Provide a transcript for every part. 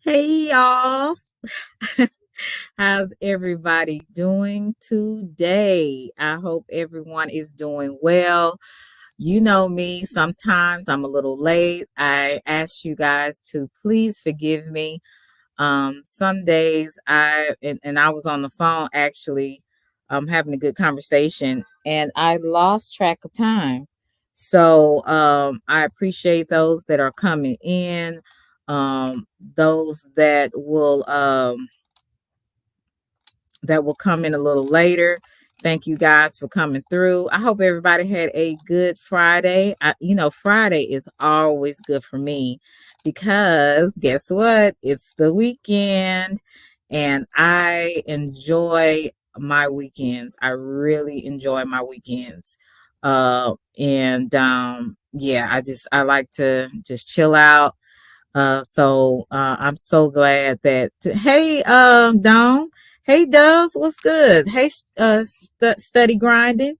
Hey y'all. How's everybody doing today? I hope everyone is doing well. You know me, sometimes I'm a little late. I ask you guys to please forgive me. Some days and I was on the phone actually having a good conversation and I lost track of time. So I appreciate those that are coming in, those that will come in a little later. Thank you guys for coming through. I hope everybody had a good Friday. Friday is always good for me because guess what? It's the weekend and I enjoy my weekends. I really enjoy my weekends. And Yeah, I like to just chill out. I'm so glad that hey Dawn, hey Doves, what's good? Hey study grinding.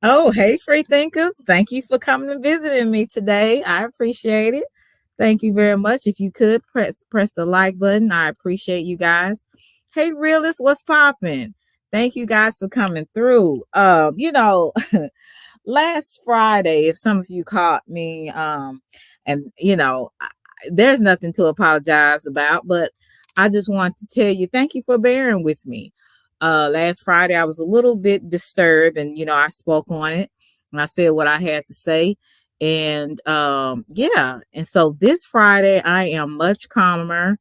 Oh, hey free thinkers. Thank you for coming and visiting me today. I appreciate it. Thank you very much. If you could press the like button, I appreciate you guys. Hey realists, what's popping? Thank you guys for coming through. Last Friday, if some of you caught me, and there's nothing to apologize about, but I just want to tell you thank you for bearing with me. Last Friday, I was a little bit disturbed, and I spoke on it and I said what I had to say. And yeah, and so this Friday, I am much calmer.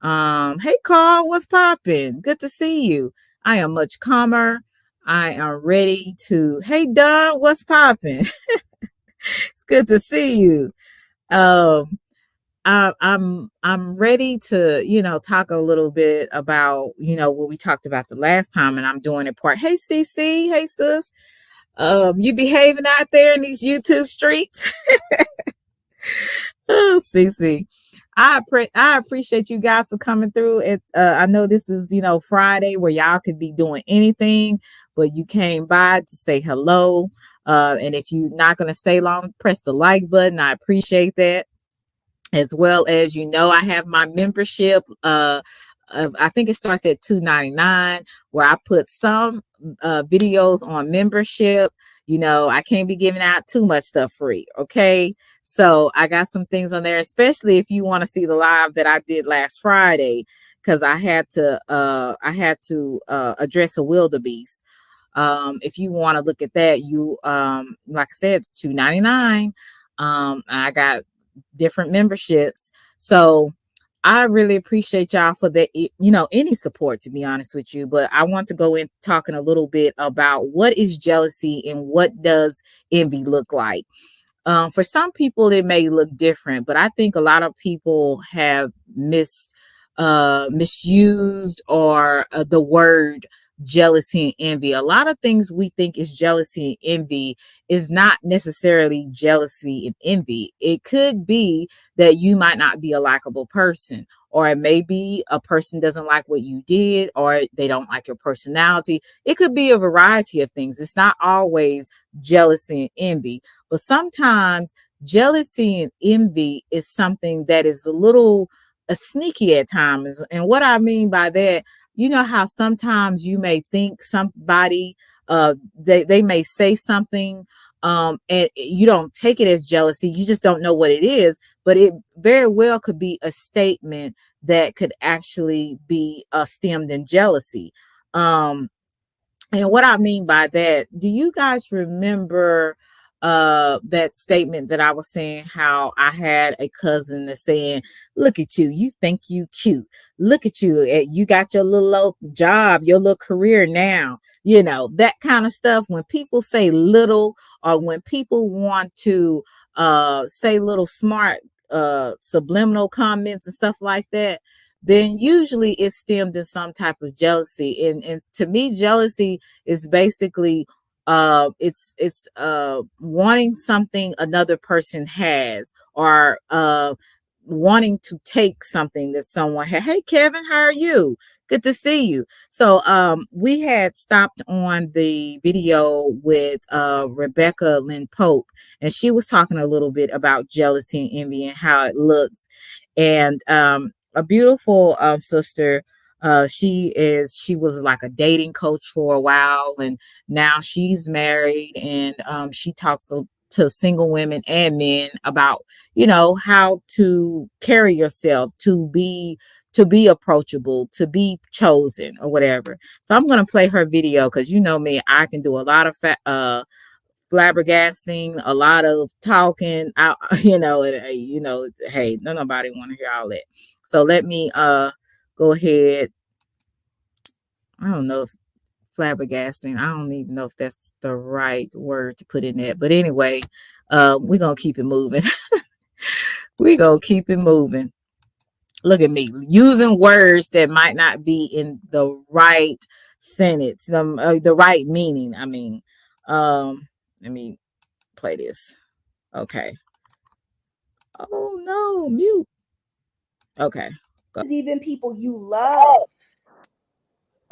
Hey Carl, what's popping? Good to see you. I am much calmer. I am ready to. Hey Don, what's popping? It's good to see you. Um, I'm ready to talk a little bit about what we talked about the last time, and I'm doing it part. Hey CC, hey sis, you behaving out there in these YouTube streets? Oh, CC. I appreciate you guys for coming through. I know this is Friday where y'all could be doing anything, but you came by to say hello. And if you're not gonna stay long, press the like button. I appreciate that. As well as I have my membership. I think it starts at $2.99, where I put some videos on membership. I can't be giving out too much stuff free. Okay. So I got some things on there, especially if you want to see the live that I did last Friday, because I had to address a wildebeest. If you want to look at that, like I said, it's $2.99. I got different memberships. So I really appreciate y'all for that, any support, to be honest with you. But I want to go in talking a little bit about what is jealousy and what does envy look like. For some people, it may look different, but I think a lot of people have misused or the word jealousy and envy. A lot of things we think is jealousy and envy is not necessarily jealousy and envy. It could be that you might not be a likable person, or it may be a person doesn't like what you did, or they don't like your personality. It could be a variety of things. It's not always jealousy and envy, but sometimes jealousy and envy is something that is a little sneaky at times. And what I mean by that, you know how sometimes you may think somebody they may say something, and you don't take it as jealousy, you just don't know what it is, but it very well could be a statement that could actually be stemmed in jealousy. And what I mean by that, do you guys remember that statement that I was saying, how I had a cousin that's saying, look at you, you think you cute. Look at you. You got your little old job, your little career now. That kind of stuff. When people say little, or when people want to say little smart subliminal comments and stuff like that, then usually it's stemmed in some type of jealousy. And to me, jealousy is basically it's wanting something another person has, or wanting to take something that someone had. Hey Kevin, how are you? Good to see you. So we had stopped on the video with Rebecca Lynn Pope, and she was talking a little bit about jealousy and envy and how it looks. And a beautiful sister. She was like a dating coach for a while, and now she's married, and she talks to single women and men about, how to carry yourself, to be approachable, to be chosen, or whatever. So I'm gonna play her video because you know me, I can do a lot of flabbergasting, a lot of talking. I, hey, nobody want to hear all that. So let me go ahead. I don't know if flabbergasting. I don't even know if that's the right word to put in that. But anyway, we're gonna keep it moving. We're gonna keep it moving. Look at me using words that might not be in the right sentence, the right meaning. I mean, let me play this. Okay. Oh no, mute. Okay. Go. Even people you love,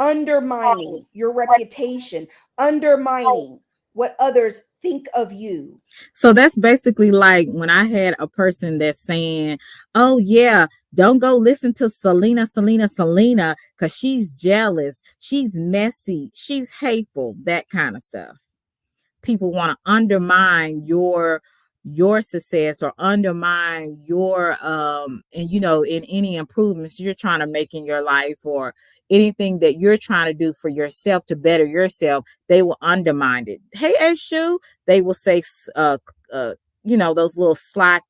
undermining your reputation, undermining what others think of you. So that's basically like when I had a person that's saying, "Oh yeah, don't go listen to Selena, because she's jealous, she's messy, she's hateful," that kind of stuff. People want to undermine your success, or undermine your and in any improvements you're trying to make in your life, or anything that you're trying to do for yourself to better yourself. They will undermine it. Hey, Eshu, they will say uh those little sly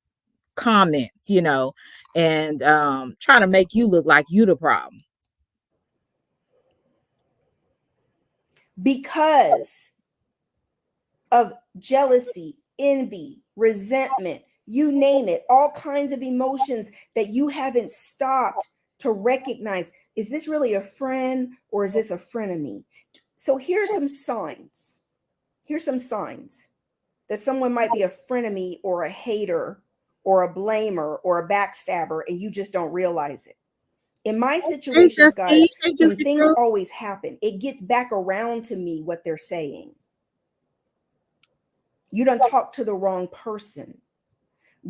comments, and try to make you look like you the problem. Because of jealousy, envy, resentment, you name it, all kinds of emotions that you haven't stopped to recognize. Is this really a friend, or is this a frenemy? So here's some signs. Here's some signs that someone might be a frenemy, or a hater, or a blamer, or a backstabber, and you just don't realize it. In my situations, guys, when things always happen, it gets back around to me what they're saying. You done talk to the wrong person.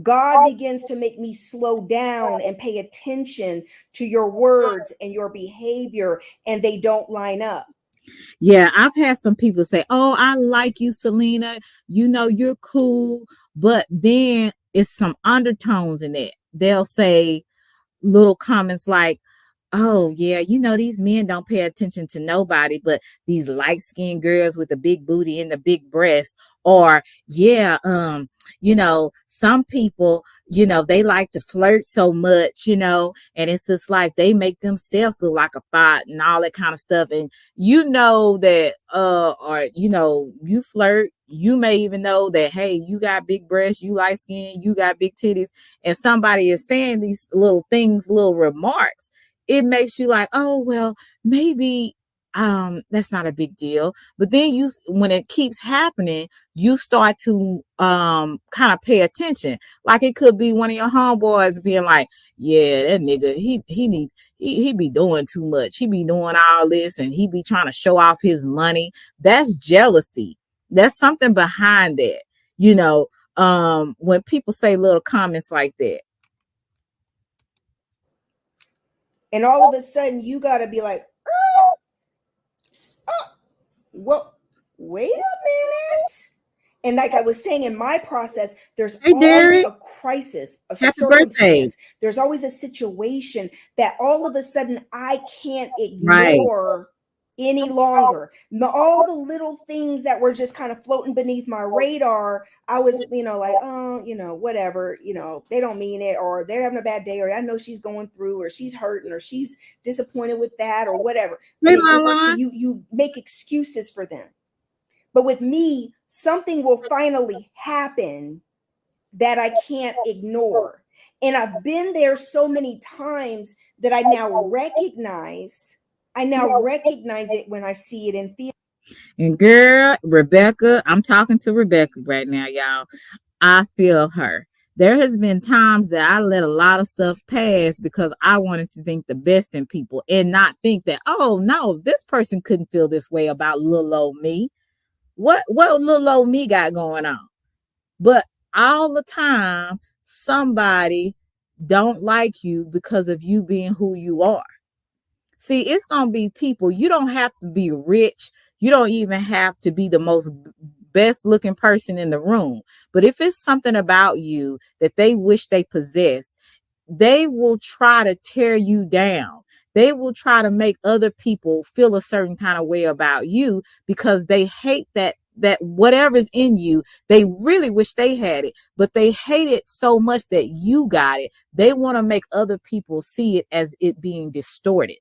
God begins to make me slow down and pay attention to your words and your behavior, and they don't line up. Yeah, I've had some people say, "Oh, I like you, Selena. You're cool." But then it's some undertones in it. They'll say little comments like, "Oh, yeah, these men don't pay attention to nobody but these light-skinned girls with the big booty and the big breast." Or, "Yeah, some people, they like to flirt so much, and it's just like they make themselves look like a thought," and all that kind of stuff. And that, or you flirt, you may even know that, hey, you got big breasts, you light skin, you got big titties, and somebody is saying these little things, little remarks. It makes you like, oh well, maybe that's not a big deal. But then when it keeps happening, you start to kind of pay attention. Like it could be one of your homeboys being like, "Yeah, that nigga, he be doing too much. He be doing all this, and he be trying to show off his money." That's jealousy. That's something behind that. When people say little comments like that. And all of a sudden you got to be like, oh, well, wait a minute. And like I was saying, in my process, there's always a crisis, a circumstance. There's always a situation that all of a sudden I can't ignore any longer. All the little things that were just kind of floating beneath my radar, I was, like, oh, whatever, they don't mean it, or they're having a bad day, or I know she's going through, or she's hurting, or she's disappointed with that, or whatever. And so you make excuses for them. But with me, something will finally happen that I can't ignore. And I've been there so many times that I now recognize it when I see it and feel. And girl, Rebecca, I'm talking to Rebecca right now, y'all. I feel her. There has been times that I let a lot of stuff pass because I wanted to think the best in people and not think that, oh no, this person couldn't feel this way about little old me. What little old me got going on? But all the time, somebody don't like you because of you being who you are. See, it's going to be people. You don't have to be rich. You don't even have to be the most best looking person in the room. But if it's something about you that they wish they possess, they will try to tear you down. They will try to make other people feel a certain kind of way about you because they hate that whatever's in you, they really wish they had it, but they hate it so much that you got it. They want to make other people see it as it being distorted.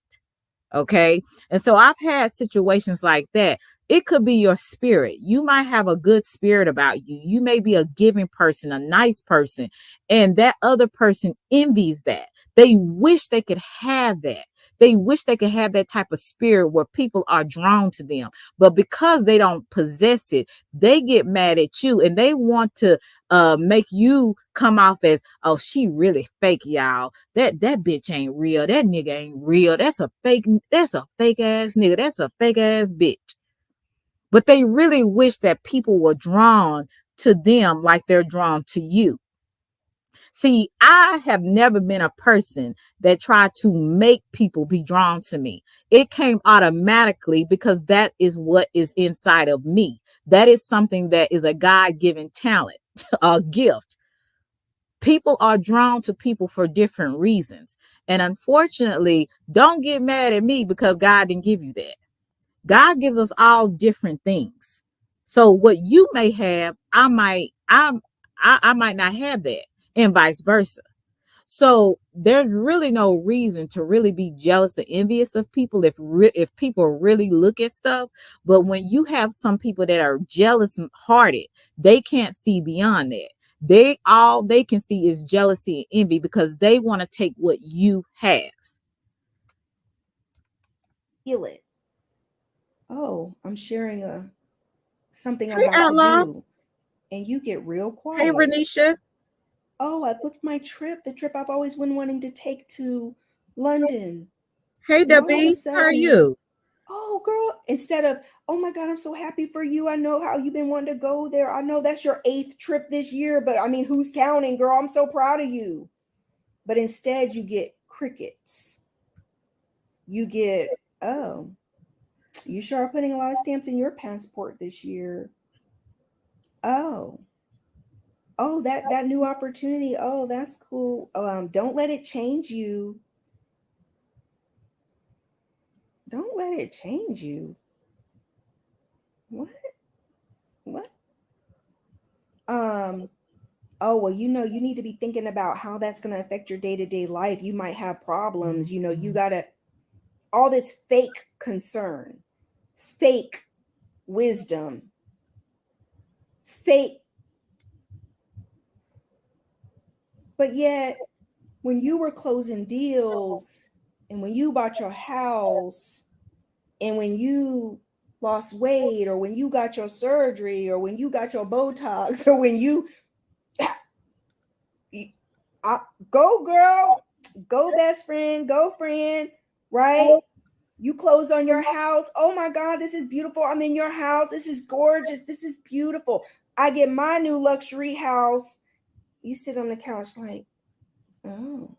Okay. And so I've had situations like that. It could be your spirit. You might have a good spirit about you. You may be a giving person, a nice person, and that other person envies that. They wish they could have that. They wish they could have that type of spirit where people are drawn to them. But because they don't possess it, they get mad at you and they want to make you come off as, oh, she really fake, y'all. That bitch ain't real. That nigga ain't real. That's a fake ass nigga. That's a fake ass bitch. But they really wish that people were drawn to them like they're drawn to you. See, I have never been a person that tried to make people be drawn to me. It came automatically because that is what is inside of me. That is something that is a God-given talent, a gift. People are drawn to people for different reasons. And unfortunately, don't get mad at me because God didn't give you that. God gives us all different things. So what you may have, I might not have that, and vice versa. So there's really no reason to really be jealous or envious of people if people really look at stuff. But when you have some people that are jealous hearted, they can't see beyond that. All they can see is jealousy and envy because they want to take what you have. Feel it. Oh, I'm sharing something I'm Hey, about to Outlaw. do, and you get real quiet. Hey, Renisha. Oh, I booked my trip, the trip I've always been wanting to take to London. Hey, And all of a Debbie. How are sudden, you? oh, girl, instead of, oh my God, I'm so happy for you. I know how you've been wanting to go there. I know that's your 8th trip this year, but I mean, who's counting, girl? I'm so proud of you. But instead, you get crickets. You get, oh, you sure are putting a lot of stamps in your passport this year. Oh, oh, that new opportunity. Oh, that's cool. Don't let it change you. Don't let it change you. What? What? Oh, well, you need to be thinking about how that's going to affect your day-to-day life. You might have problems. You got to, all this fake concern, fake wisdom, fake. But yet, when you were closing deals and when you bought your house and when you lost weight or when you got your surgery or when you got your Botox or when you go girl, go best friend, go friend, right? You close on your house. Oh my God, this is beautiful. I'm in your house. This is gorgeous. This is beautiful. I get my new luxury house. You sit on the couch like, oh,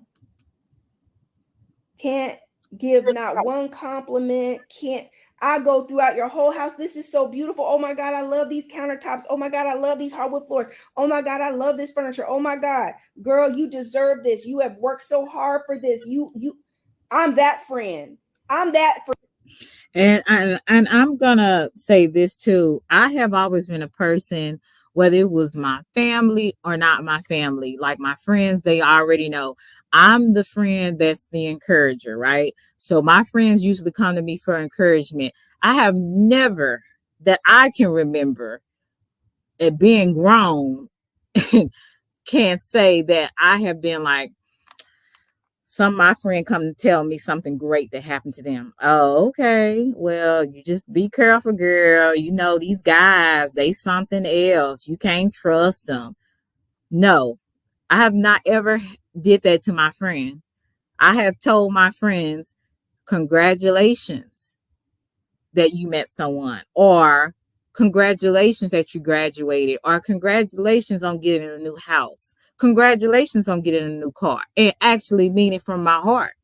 can't give not one compliment. Can't. I go throughout your whole house. This is so beautiful. Oh my God, I love these countertops. Oh my God, I love these hardwood floors. Oh my God, I love this furniture. Oh my God, girl, you deserve this. You have worked so hard for this. I'm that friend. I'm that friend. And I'm gonna say this too. I have always been a person, whether it was my family or not my family, like my friends, they already know I'm the friend that's the encourager, right? So my friends usually come to me for encouragement. I have never, that I can remember, at being grown, can't say that I have been like, some of my friend come to tell me something great that happened to them. Oh, okay. Well, you just be careful, girl. You know, these guys, they something else. You can't trust them. No, I have not ever did that to my friend. I have told my friends, congratulations that you met someone, or congratulations that you graduated, or congratulations on getting a new house. congratulations on getting a new car, and actually mean it from my heart.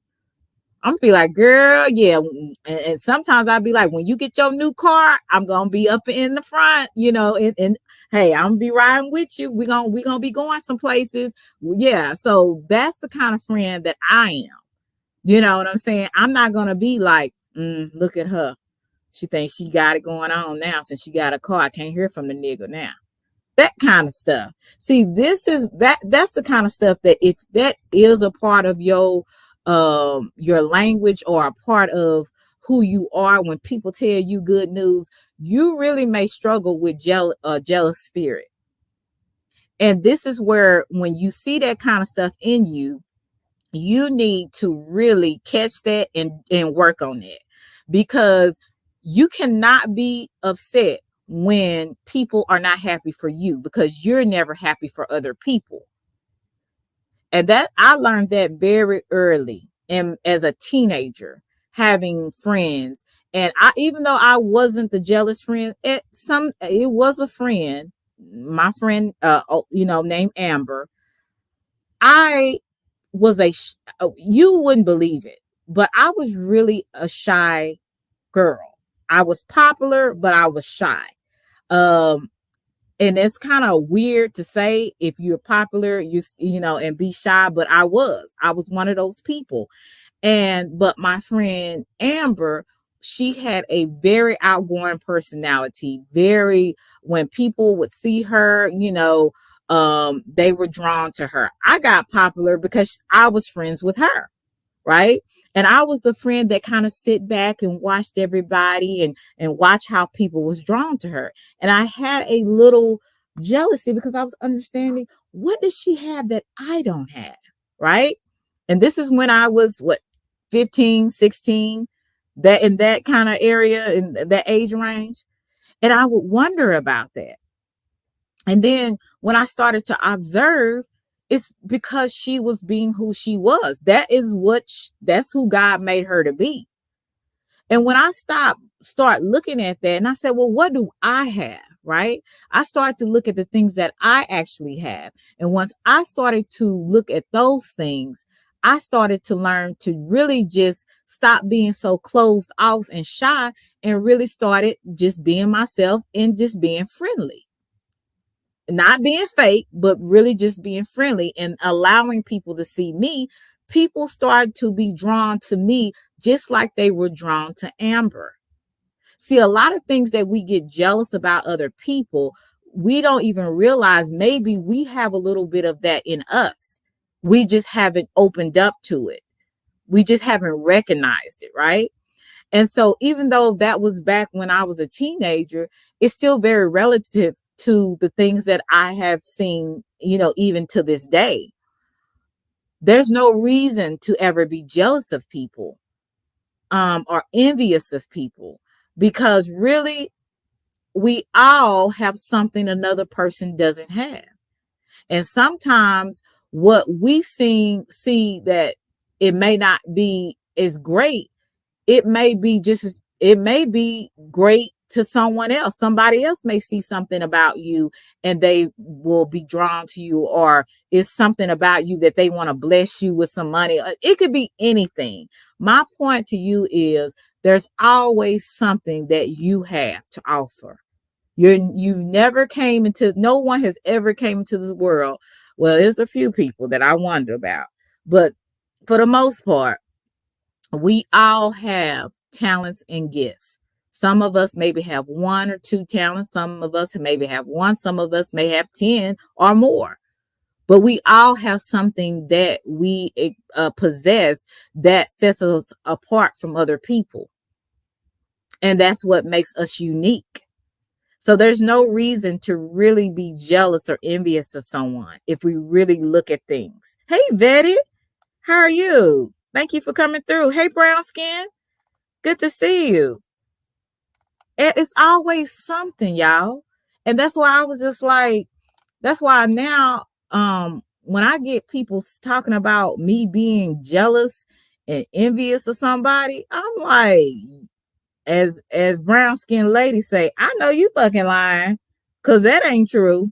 I'm gonna be like, girl, yeah. And sometimes I'll be like, when you get your new car, I'm gonna be up in the front, and hey, I'm gonna be riding with you. We gonna be going some places. Yeah. So that's the kind of friend that I am. You know what I'm saying? I'm not gonna be like, look at her. She thinks she got it going on now since she got a car. I can't hear from the nigga now. That kind of stuff. See, that's the kind of stuff that if that is a part of your language or a part of who you are, when people tell you good news, you really may struggle with jealous spirit. And this is where, when you see that kind of stuff in you, you need to really catch that and work on it, because you cannot be upset when people are not happy for you, because you're never happy for other people. And that I learned that very early, and as a teenager, having friends. And even though I wasn't the jealous friend, it was a friend, my friend, named Amber. I was you wouldn't believe it, but I was really a shy girl. I was popular, but I was shy. Um, and it's kind of weird to say if you're popular, and be shy, but I was one of those people. But my friend Amber, she had a very outgoing personality. When people would see her, they were drawn to her. I got popular because I was friends with her, right? And I was the friend that kind of sit back and watched everybody and watch how people was drawn to her. And I had a little jealousy because I was understanding, what does she have that I don't have, right? And this is when I was 15, 16, that in that kind of area, in that age range. And I would wonder about that. And then when I started to observe, it's because she was being who she was. That's who God made her to be. And when I start looking at that, and I said, well, what do I have? Right? I started to look at the things that I actually have. And once I started to look at those things, I started to learn to really just stop being so closed off and shy, and really started just being myself and just being friendly. Not being fake, but really just being friendly and allowing people to see me. People started to be drawn to me just like they were drawn to Amber. See, a lot of things that we get jealous about other people, we don't even realize maybe we have a little bit of that in us. We just haven't opened up to it. We just haven't recognized it, right? And so even though that was back when I was a teenager, it's still very relative to the things that I have seen, even to this day. There's no reason to ever be jealous of people, or envious of people, because really we all have something another person doesn't have. And sometimes what we see that it may not be as great, it may be great to someone else. Somebody else may see something about you and they will be drawn to you, or it's something about you that they want to bless you with some money. It could be anything. My point to you is, there's always something that you have to offer. No one has ever came into this world. Well, there's a few people that I wonder about, but for the most part, we all have talents and gifts. Some of us maybe have one or two talents. Some of us maybe have one. Some of us may have 10 or more. But we all have something that we possess that sets us apart from other people. And that's what makes us unique. So there's no reason to really be jealous or envious of someone if we really look at things. Hey, Vetty, how are you? Thank you for coming through. Hey, brown skin. Good to see you. It's always something, y'all. And that's why I was just like, that's why now, when I get people talking about me being jealous and envious of somebody, I'm like, as brown skinned ladies say, I know you fucking lying, because that ain't true.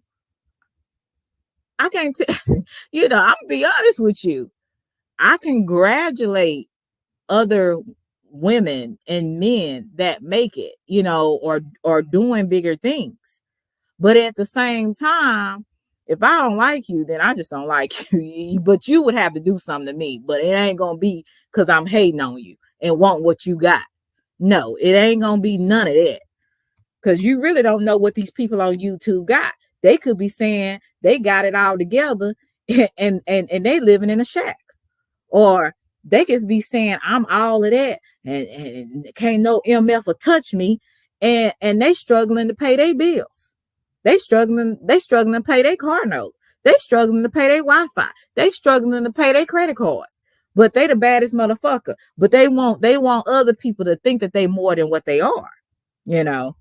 I can't, I'm gonna be honest with you. I congratulate other women and men that make it, or doing bigger things. But at the same time, if I don't like you, then I just don't like you. But you would have to do something to me. But it ain't gonna be because I'm hating on you and want what you got. No, it ain't gonna be none of that. Because you really don't know what these people on YouTube got. They could be saying they got it all together and they living in a shack. Or they could be saying I'm all of that and can't no MF or touch me, and they struggling to pay their bills. They struggling to pay their car note. They struggling to pay their Wi-Fi. They struggling to pay their credit cards. But they the baddest motherfucker. But they want other people to think that they more than what they are, you know.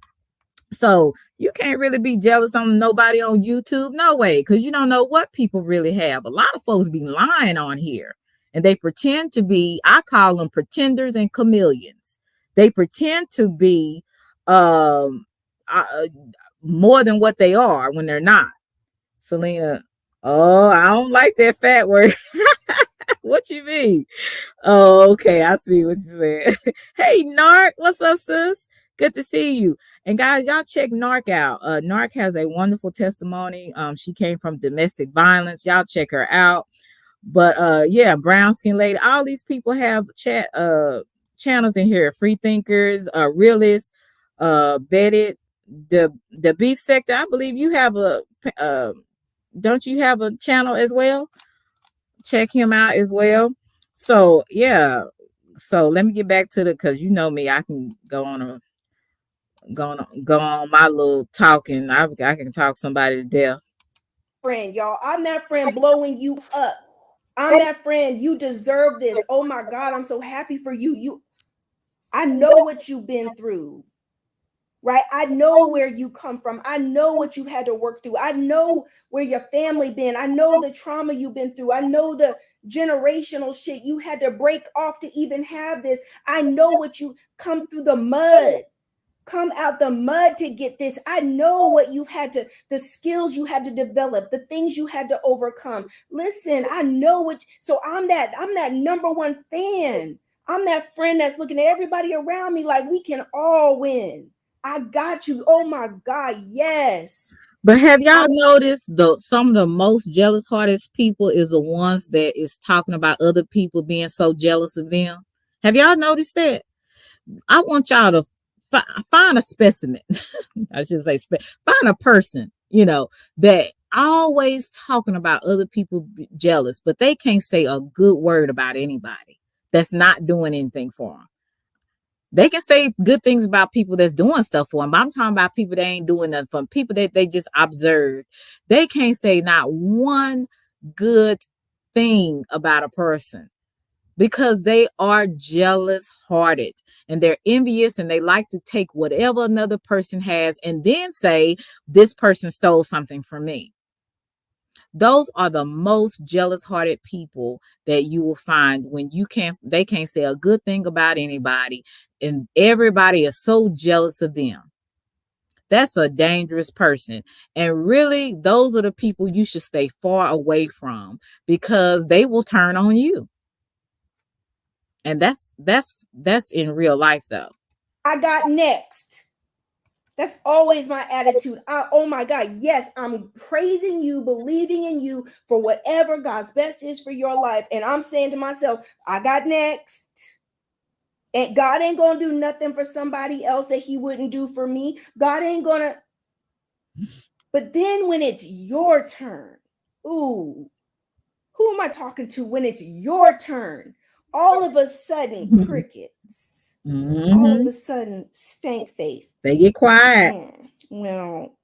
So you can't really be jealous on nobody on YouTube, no way, because you don't know what people really have. A lot of folks be lying on here, and they pretend to be. I call them pretenders and chameleons. They pretend to be um uh, more than what they are when they're not. Selena, oh, I don't like that fat word. What you mean? Oh, okay. I see what you said. Hey, Narc, what's up, sis? Good to see you. And guys, y'all check Narc out. Narc has a wonderful testimony. She came from domestic violence. Y'all check her out. But yeah, brown skin lady. All these people have channels in here. Free thinkers, realists, vetted. The beef sector. I believe you have don't you have a channel as well? Check him out as well. So yeah, so let me get back to because you know me, I can go on my little talking. I can talk somebody to death. Friend, y'all, I'm that friend blowing you up. I'm that friend. You deserve this. Oh my God, I'm so happy for you. I know what you've been through, right? I know where you come from. I know what you had to work through. I know where your family been. I know the trauma you've been through. I know the generational shit you had to break off to even have this. I know what you come through the mud. Come out the mud to get this. I know what you had to, the skills you had to develop, the things you had to overcome. Listen, I know what, so I'm that number one fan. I'm that friend that's looking at everybody around me like we can all win. I got you. Oh my God, yes. But have y'all noticed some of the most jealous hearted people is the ones that is talking about other people being so jealous of them? Have y'all noticed that? I want y'all to find a specimen. I should say, find a person, that always talking about other people jealous, but they can't say a good word about anybody that's not doing anything for them. They can say good things about people that's doing stuff for them, but I'm talking about people that ain't doing nothing for them, people that they just observe. They can't say not one good thing about a person because they are jealous hearted and they're envious and they like to take whatever another person has and then say, this person stole something from me. Those are the most jealous hearted people that you will find when they can't say a good thing about anybody and everybody is so jealous of them. That's a dangerous person. And really, those are the people you should stay far away from because they will turn on you. And that's in real life though. I got next. That's always my attitude. Oh my God, yes, I'm praising you, believing in you for whatever God's best is for your life. And I'm saying to myself, I got next. And God ain't gonna do nothing for somebody else that he wouldn't do for me. God ain't gonna. But then when it's your turn, ooh, who am I talking to when it's your turn? All of a sudden, crickets. Mm-hmm. All of a sudden, stank face. They get quiet. Well,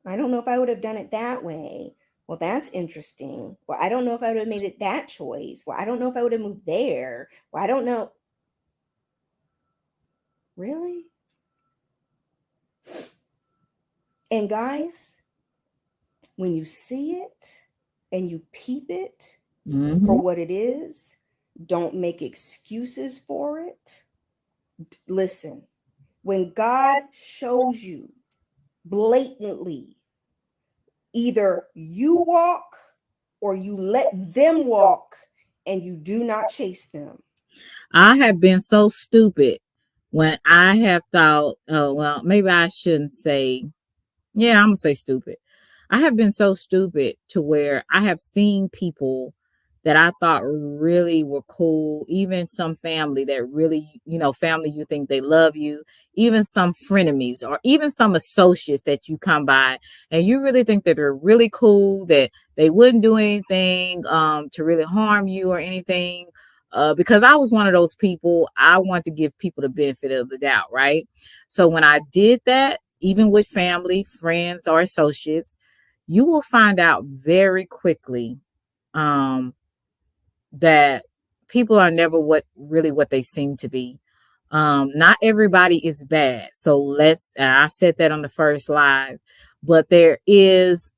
I don't know if I would have done it that way. Well, that's interesting. Well, I don't know if I would have made it that choice. Well, I don't know if I would have moved there. Well, I don't know. Really? And guys, when you see it and you peep it for what it is, don't make excuses for it. Listen, when God shows you blatantly Either you walk or you let them walk and you do not chase them. I have been so stupid when I have thought, oh, well, maybe I shouldn't say, yeah, I'm going to say stupid. I have been so stupid to where I have seen people that I thought really were cool, even some family that really, family you think they love you, even some frenemies or even some associates that you come by and you really think that they're really cool, that they wouldn't do anything to really harm you or anything. Because I was one of those people, I want to give people the benefit of the doubt, right? So when I did that, even with family, friends, or associates, you will find out very quickly um, that people are never what they seem to be. Not everybody is bad. So I said that on the first live, but there is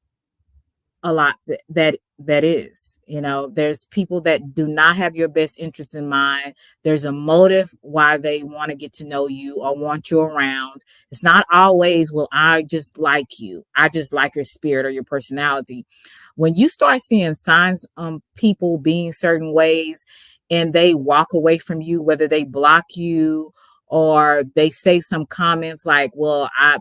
a lot that is, there's people that do not have your best interest in mind. There's a motive why they want to get to know you or want you around. It's not always, well, I just like you, I just like your spirit or your personality. When you start seeing signs people being certain ways and they walk away from you, whether they block you or they say some comments like, well, I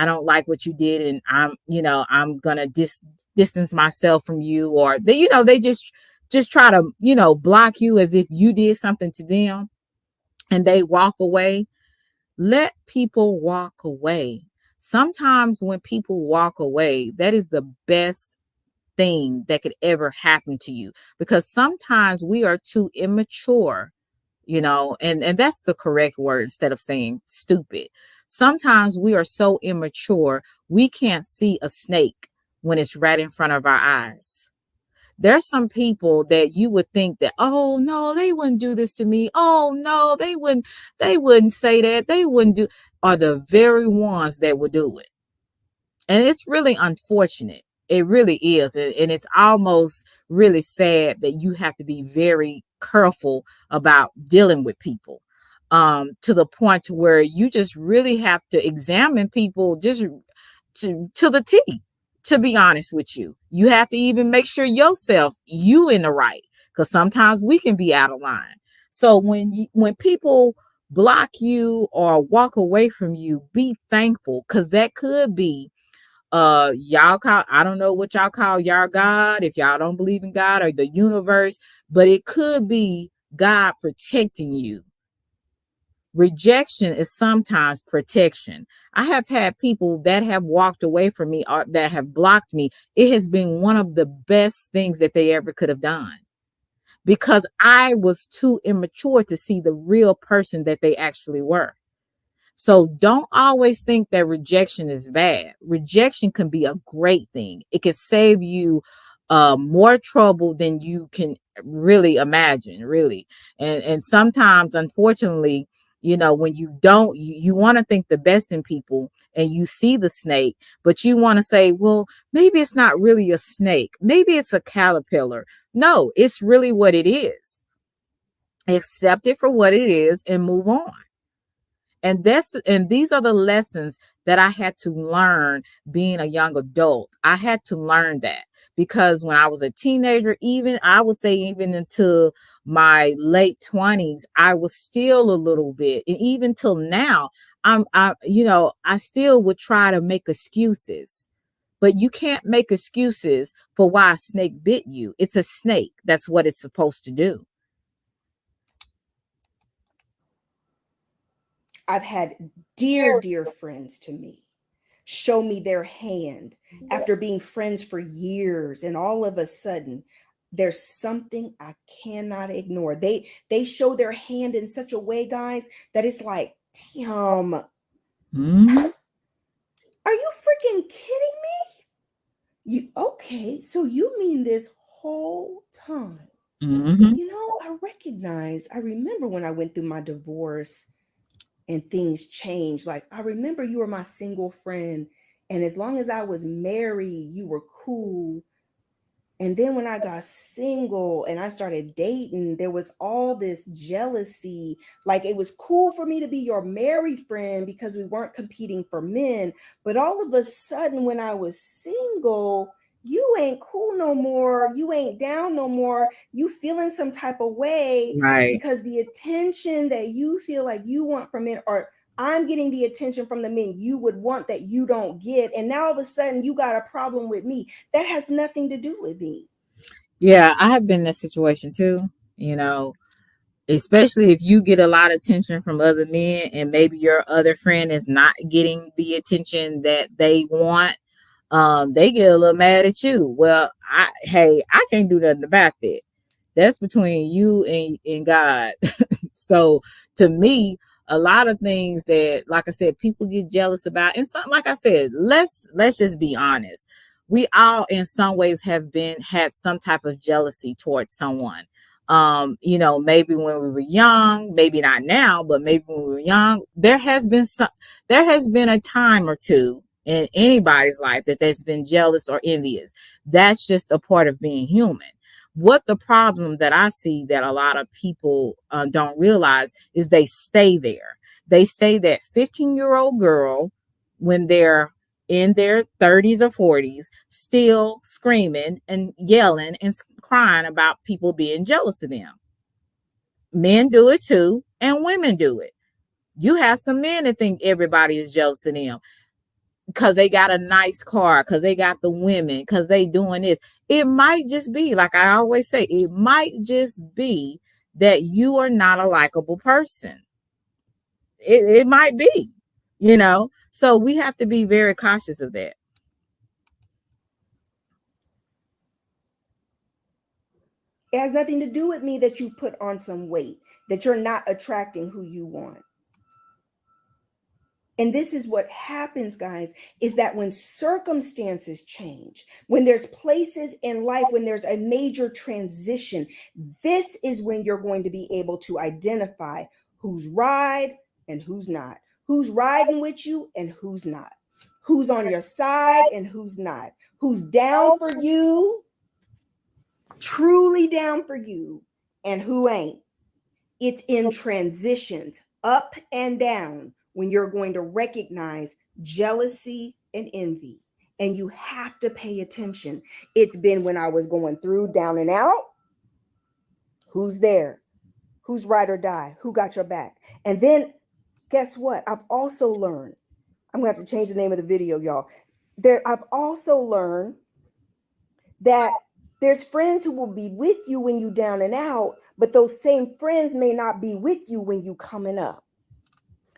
don't like what you did and I'm gonna distance myself from you, or they just try to block you as if you did something to them and they walk away. Let people walk away. Sometimes when people walk away, that is the best thing that could ever happen to you, because sometimes we are too immature, and that's the correct word instead of saying stupid. Sometimes we are so immature we can't see a snake when it's right in front of our eyes. There's some people that you would think that, oh no, they wouldn't do this to me, oh no, they wouldn't say that, they wouldn't do, are the very ones that would do it. And it's really unfortunate. It really is. And it's almost really sad that you have to be very careful about dealing with people, to the point to where you just really have to examine people just to the T. To be honest with you, you have to even make sure yourself you in the right, because sometimes we can be out of line. So when people block you or walk away from you, be thankful, because that could be y'all call, I don't know what y'all call y'all God, if y'all don't believe in God or the universe, but it could be God protecting you. Rejection is sometimes protection. I have had people that have walked away from me or that have blocked me. It has been one of the best things that they ever could have done, because I was too immature to see the real person that they actually were. So don't always think that rejection is bad. Rejection can be a great thing. It can save you more trouble than you can really imagine, really. And sometimes, unfortunately, when you don't, you want to think the best in people and you see the snake, but you want to say, well, maybe it's not really a snake. Maybe it's a caterpillar. No, it's really what it is. Accept it for what it is and move on. And these are the lessons that I had to learn being a young adult. I had to learn that, because when I was a teenager, even I would say even into my late 20s, I was still a little bit, and even till now, I still would try to make excuses. But you can't make excuses for why a snake bit you. It's a snake. That's what it's supposed to do. I've had dear friends to me show me their hand after being friends for years, and all of a sudden there's something I cannot ignore. They show their hand in such a way, guys, that it's like, damn. Mm-hmm. Are you freaking kidding me? Okay, so you mean this whole time? Mm-hmm. I remember when I went through my divorce and things changed. Like, I remember you were my single friend, and as long as I was married, you were cool. And then when I got single and I started dating, there was all this jealousy. Like, it was cool for me to be your married friend because we weren't competing for men. But all of a sudden, when I was single, you ain't cool no more. You ain't down no more. You feeling some type of way, Right. because the attention that you feel like you want from men, or I'm getting the attention from the men you would want that you don't get. And now all of a sudden you got a problem with me. That has nothing to do with me. Yeah, I have been in that situation too. You know, especially if you get a lot of attention from other men and maybe your other friend is not getting the attention that they want, they get a little mad at you. Well, I can't do nothing about that. That's between you and God. So to me, a lot of things that, like I said, people get jealous about, and something, like I said, let's just be honest. We all, in some ways, have had some type of jealousy towards someone. You know, maybe when we were young, maybe not now, but maybe when we were young, there has been a time or two in anybody's life that that's been jealous or envious. That's just a part of being human. What the problem that I see that a lot of people don't realize is they stay there. They stay that 15-year-old girl when they're in their 30s or 40s, still screaming and yelling and crying about people being jealous of them. Men do it too, and women do it. You have some men that think everybody is jealous of them because they got a nice car, because they got the women, because they doing this. It might just be, like I always say, it might just be that you are not a likable person. It might be, you know. So we have to be very cautious of that. It has nothing to do with me that you put on some weight, that you're not attracting who you want. And this is what happens, guys, is that when circumstances change, when there's places in life, when there's a major transition, this is when you're going to be able to identify who's ride and who's not, who's riding with you and who's not, who's on your side and who's not, who's down for you, truly down for you, and who ain't. It's in transitions, up and down, when you're going to recognize jealousy and envy. And you have to pay attention. It's been when I was going through down and out. Who's there? Who's ride or die? Who got your back? And then guess what? I've also learned, I'm going to have to change the name of the video, y'all. I've also learned that there's friends who will be with you when you down and out, but those same friends may not be with you when you coming up.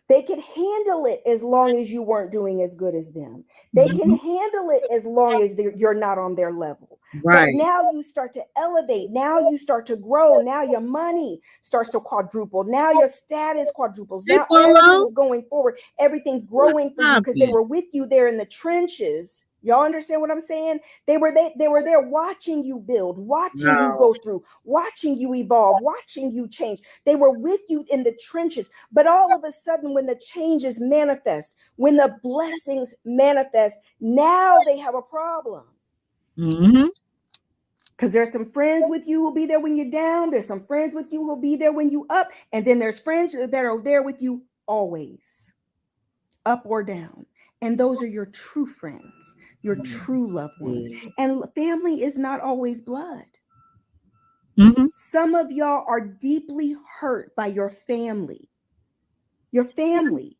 They can handle it as long as you weren't doing as good as them. They can handle it as long as you're not on their level. Right. But now you start to elevate. Now you start to grow. Now your money starts to quadruple. Now your status quadruples. Now everything's going forward. Everything's growing for you because they were with you there in the trenches. Y'all understand what I'm saying? They were there watching you build, watching you go through, watching you evolve, watching you change. They were with you in the trenches. But all of a sudden, when the changes manifest, when the blessings manifest, now they have a problem. Because there's some friends with you who'll be there when you're down. There's some friends with you who'll be there when you up. And then there's friends that are there with you always, up or down. And those are your true friends, your true loved ones. And family is not always blood. Some of y'all are deeply hurt by your family. Your family.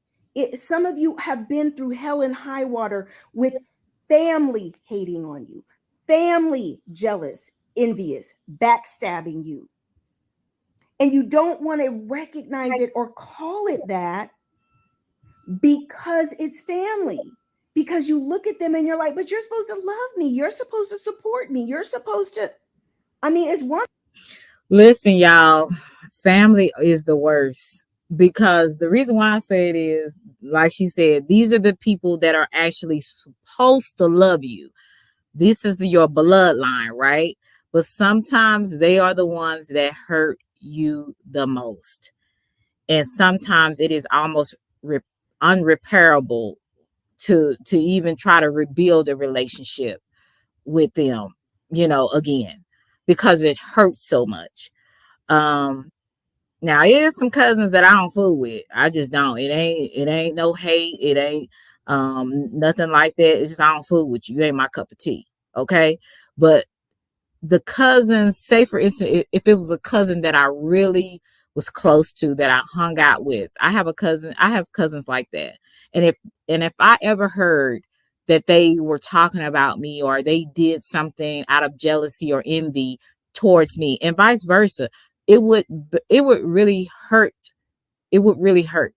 Some of you have been through hell and high water with family hating on you, family jealous, envious, backstabbing you. And you don't want to recognize it or call it that, because it's family. Because you look at them and you're like, but you're supposed to love me. You're supposed to support me. You're supposed to, it's one. Listen, y'all, family is the worst. Because the reason why I say it is, like she said, these are the people that are actually supposed to love you. This is your bloodline, right? But sometimes they are the ones that hurt you the most. And sometimes it is almost unrepairable to even try to rebuild a relationship with them. again, because it hurts so much. Now it is some cousins that I don't fool with. I just don't. It ain't no hate. It ain't nothing like that. It's just I don't fool with you. You ain't my cup of tea. Okay. But the cousins, say for instance, if it was a cousin that I really was close to, that I hung out with, I have cousins like that. And if I ever heard that they were talking about me, or they did something out of jealousy or envy towards me, and vice versa, it would really hurt. It would really hurt.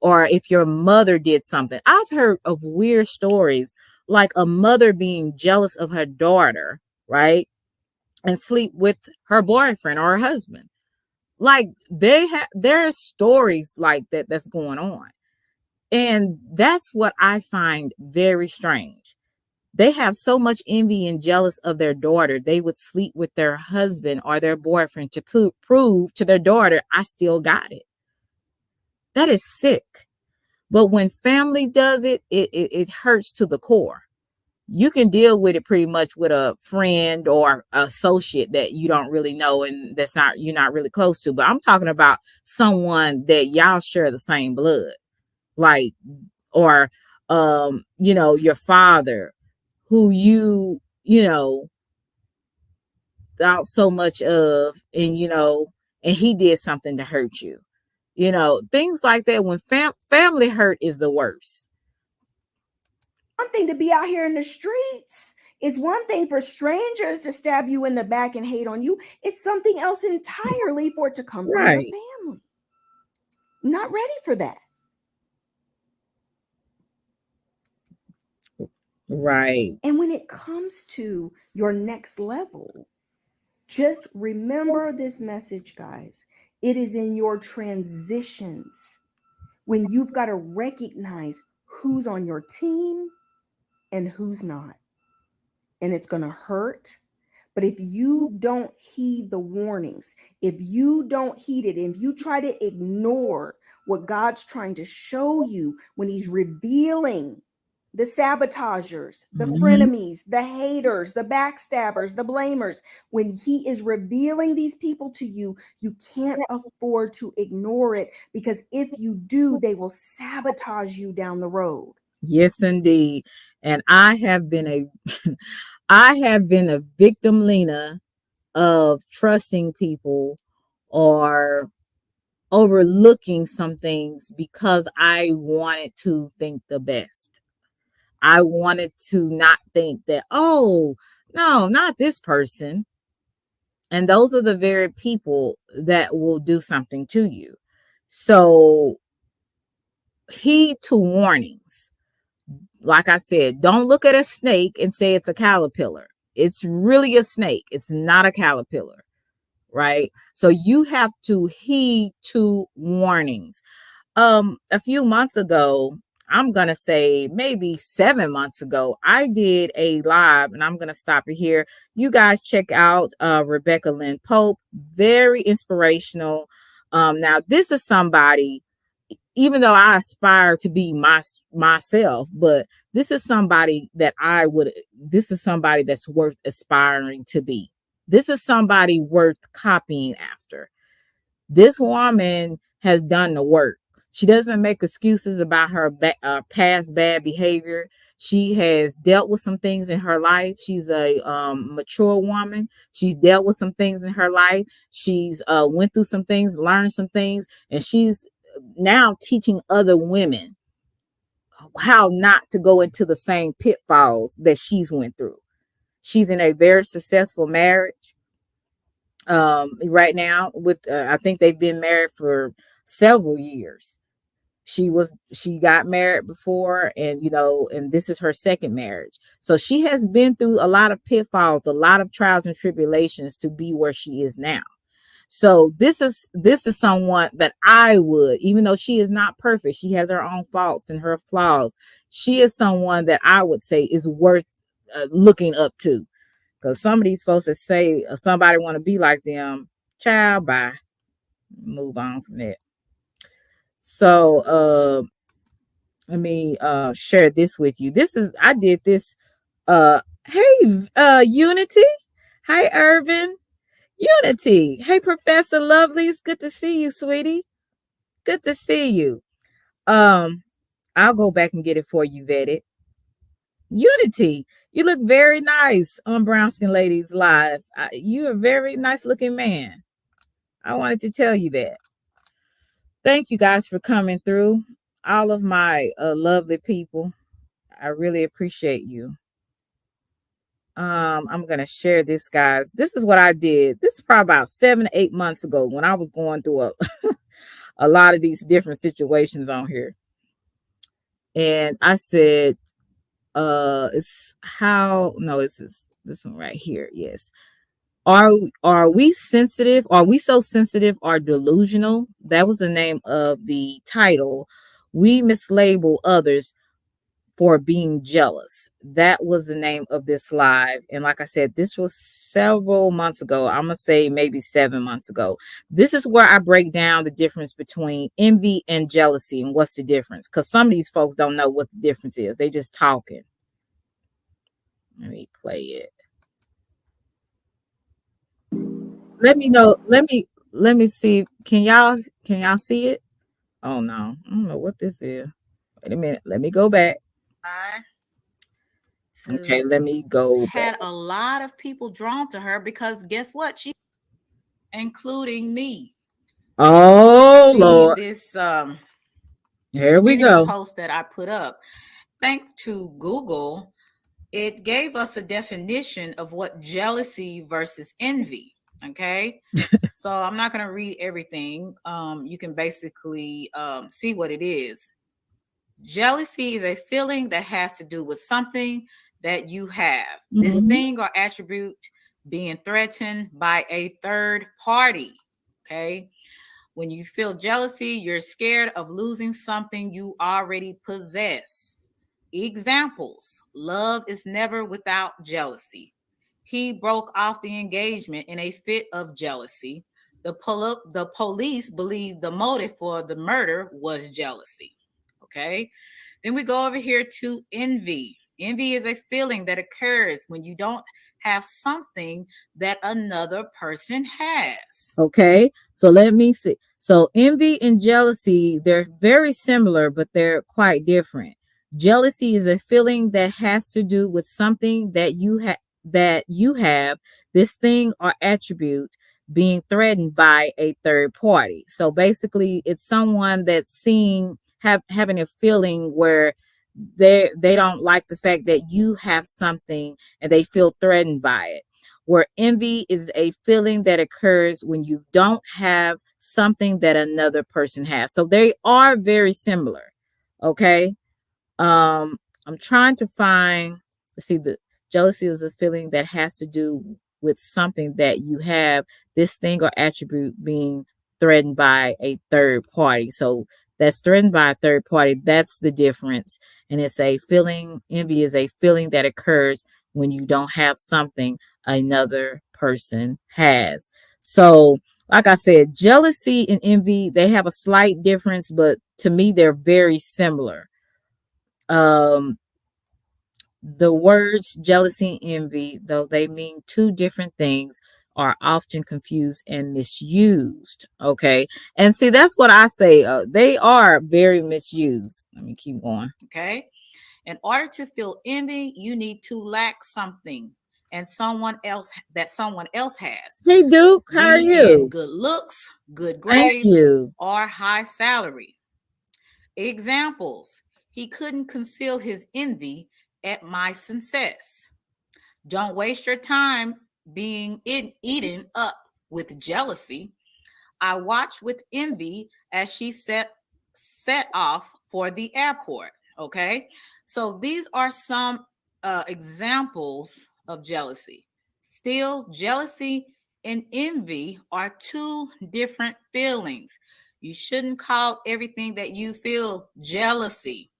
Or if your mother did something. I've heard of weird stories, like a mother being jealous of her daughter, right? And sleep with her boyfriend or her husband. Like there's stories like that that's going on. And that's what I find very strange. They have so much envy and jealous of their daughter, they would sleep with their husband or their boyfriend to prove to their daughter, I still got it. That is sick. But when family does it, it hurts to the core. You can deal with it pretty much with a friend or associate that you don't really know and you're not really close to. But I'm talking about someone that y'all share the same blood, like, or your father, who thought so much of, and he did something to hurt you. Things like that. When family hurt is the worst. One thing to be out here in the streets. It's one thing for strangers to stab you in the back and hate on you. It's something else entirely for it to come from your family. Not ready for that. Right. And when it comes to your next level, just remember this message, guys. It is in your transitions when you've got to recognize who's on your team and who's not. And it's going to hurt. But if you don't heed the warnings, if you don't heed it, and if you try to ignore what God's trying to show you when he's revealing the sabotagers, the frenemies, the haters, the backstabbers, the blamers, when he is revealing these people to you, you can't afford to ignore it, because if you do, they will sabotage you down the road. Yes, indeed. And I have been a victim, Lena, of trusting people or overlooking some things because I wanted to think the best. I wanted to not think that, oh, no, not this person. And those are the very people that will do something to you. So heed to warnings. Like I said, don't look at a snake and say it's a caterpillar. It's really a snake. It's not a caterpillar, right? So you have to heed to warnings. A few months ago, I'm going to say maybe 7 months ago, I did a live, and I'm going to stop it here. You guys check out Rebecca Lynn Pope. Very inspirational. Now, this is somebody, even though I aspire to be myself, but this is somebody this is somebody that's worth aspiring to be. This is somebody worth copying after. This woman has done the work. She doesn't make excuses about her past bad behavior. She has dealt with some things in her life. She's a mature woman. She's dealt with some things in her life. She's went through some things, learned some things, and she's now teaching other women how not to go into the same pitfalls that she's went through. She's in a very successful marriage right now with I think they've been married for several years. She got married before, and and this is her second marriage. So she has been through a lot of pitfalls, a lot of trials and tribulations to be where she is now. So this is someone that I would, even though she is not perfect, she has her own faults and her flaws. She is someone that I would say is worth looking up to. Because some of these folks that say somebody want to be like them, child, bye. Move on from that. So let me share this with you. I did this Hey, Unity. Hi, Irvin. Unity. Hey, Professor Lovelace. Good to see you, sweetie. Good to see you. Um, I'll go back and get it for you, vetted. Unity, you look very nice on Brown Skin Ladies Live. You're a very nice looking man. I wanted to tell you that. Thank you guys for coming through. All of my lovely people. I really appreciate you. I'm gonna share this, guys. This is what I did. This is probably about 7 to 8 months ago when I was going through a lot of these different situations on here. And I said, it's how no, it's this one right here. Yes. Are we sensitive? Are we so sensitive or delusional? That was the name of the title. We mislabel others for being jealous. That was the name of this live. And like I said, this was several months ago. I'm going to say maybe 7 months ago. This is where I break down the difference between envy and jealousy and what's the difference. Because some of these folks don't know what the difference is. They just talking. Let me play it. Let me know. Let me see. Can y'all see it? Oh no. I don't know what this is. Wait a minute. Let me go back. Okay, let me go had back. a lot of people drawn to her because guess what? She, including me. Oh Lord. This here we go. Post that I put up. Thanks to Google, it gave us a definition of what jealousy versus envy. Okay. So I'm not going to read everything. You can basically see what it is. Jealousy is a feeling that has to do with something that you have. Mm-hmm. This thing or attribute being threatened by a third party. Okay. When you feel jealousy, you're scared of losing something you already possess. Examples: love is never without jealousy. He broke off the engagement in a fit of jealousy. The police believe the motive for the murder was jealousy. Okay. Then we go over here to envy. Envy is a feeling that occurs when you don't have something that another person has. Okay. So let me see. So envy and jealousy, they're very similar, but they're quite different. Jealousy is a feeling that has to do with something that you have, this thing or attribute being threatened by a third party. So basically it's someone that's having a feeling where they don't like the fact that you have something and they feel threatened by it. Where envy is a feeling that occurs when you don't have something that another person has. So they are very similar. Okay. I'm trying to find, see, the jealousy is a feeling that has to do with something that you have, this thing or attribute being threatened by a third party. So that's threatened by a third party. That's the difference. And it's a feeling, envy is a feeling that occurs when you don't have something another person has. So, like I said, jealousy and envy, they have a slight difference, but to me, they're very similar. The words jealousy and envy, though they mean two different things, are often confused and misused. Okay. And see, that's what I say. They are very misused. Let me keep going. Okay. In order to feel envy, you need to lack something and someone else has. Hey Duke, how are you? Good looks, good grades, or high salary. Examples: he couldn't conceal his envy at my success. Don't waste your time being eaten up with jealousy. I watched with envy as she set off for the airport. Okay, so these are some examples of jealousy. Still, jealousy and envy are two different feelings. You shouldn't call everything that you feel jealousy,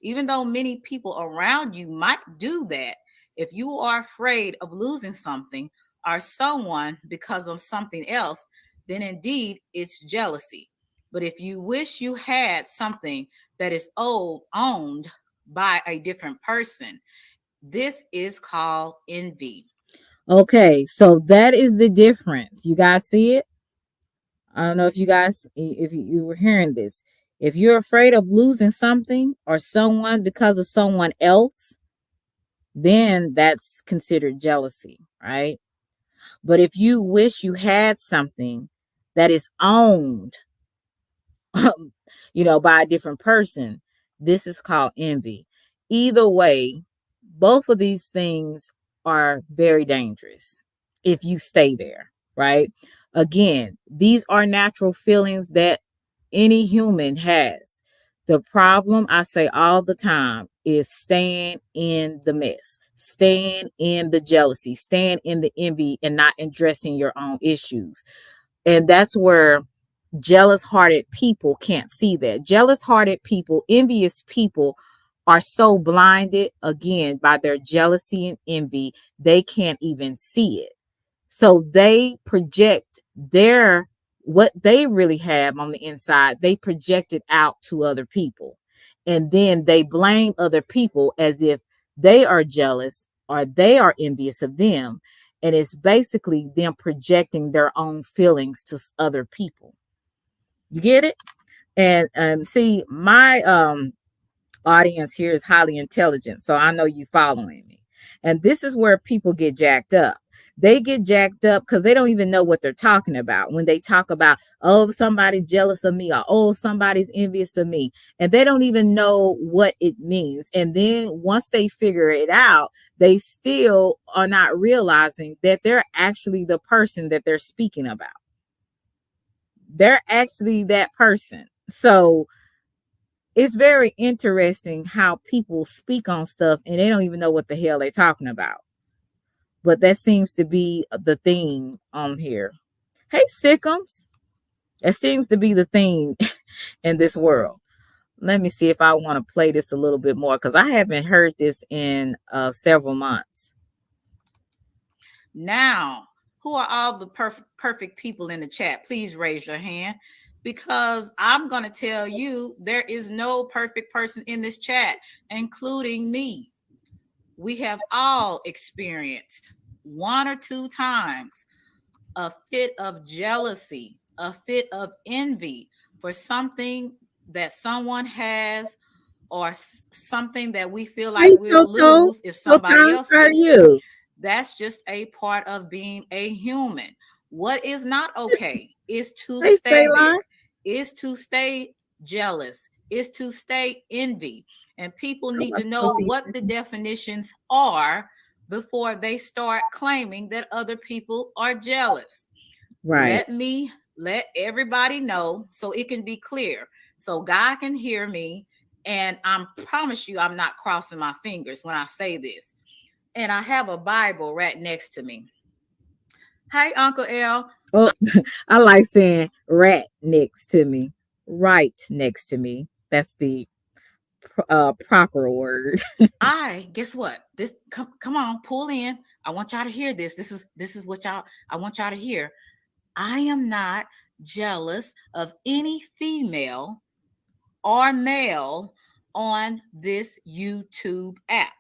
even though many people around you might do that. If you are afraid of losing something or someone because of something else, then indeed it's jealousy. But if you wish you had something that is owned by a different person, This is called envy. Okay, so that is the difference. You guys see it? I don't know if you guys, if you were hearing this. If you're afraid of losing something or someone because of someone else, then that's considered jealousy, right? But if you wish you had something that is owned, by a different person, this is called envy. Either way, both of these things are very dangerous if you stay there, right? Again, these are natural feelings that any human has. The problem, I say all the time, is staying in the mess, staying in the jealousy, staying in the envy, and not addressing your own issues. And that's where jealous hearted people can't see that. Jealous hearted people, envious people are so blinded again by their jealousy and envy, they can't even see it. So they project what they really have on the inside, they project it out to other people. And then they blame other people as if they are jealous or they are envious of them. And it's basically them projecting their own feelings to other people. You get it? And see, my audience here is highly intelligent, so I know you following me. And this is where people get jacked up. They get jacked up because they don't even know what they're talking about when they talk about, oh, somebody's jealous of me, or oh, somebody's envious of me. And they don't even know what it means. And then once they figure it out, they still are not realizing that they're actually the person that they're speaking about. They're actually that person. So it's very interesting how people speak on stuff and they don't even know what the hell they're talking about. But that seems to be the theme on here. Hey, Sickums. That seems to be the theme in this world. Let me see if I want to play this a little bit more because I haven't heard this in several months. Now, who are all the perfect people in the chat? Please raise your hand, because I'm going to tell you there is no perfect person in this chat, including me. We have all experienced one or two times a fit of jealousy, a fit of envy for something that someone has, or something that we feel like we'll lose if somebody else gets it. That's just a part of being a human. What is not okay is to stay there, is to stay jealous, is to stay envy. And people need to know what the definitions are before they start claiming that other people are jealous. Right. Let everybody know so it can be clear, so God can hear me. And I promise you, I'm not crossing my fingers when I say this. And I have a Bible right next to me. Hey, Uncle L. Oh, I like saying rat next to me, right next to me. That's the proper word. Guess what? This come on, pull in. I want y'all to hear this. This is what I want y'all to hear. I am not jealous of any female or male on this YouTube app.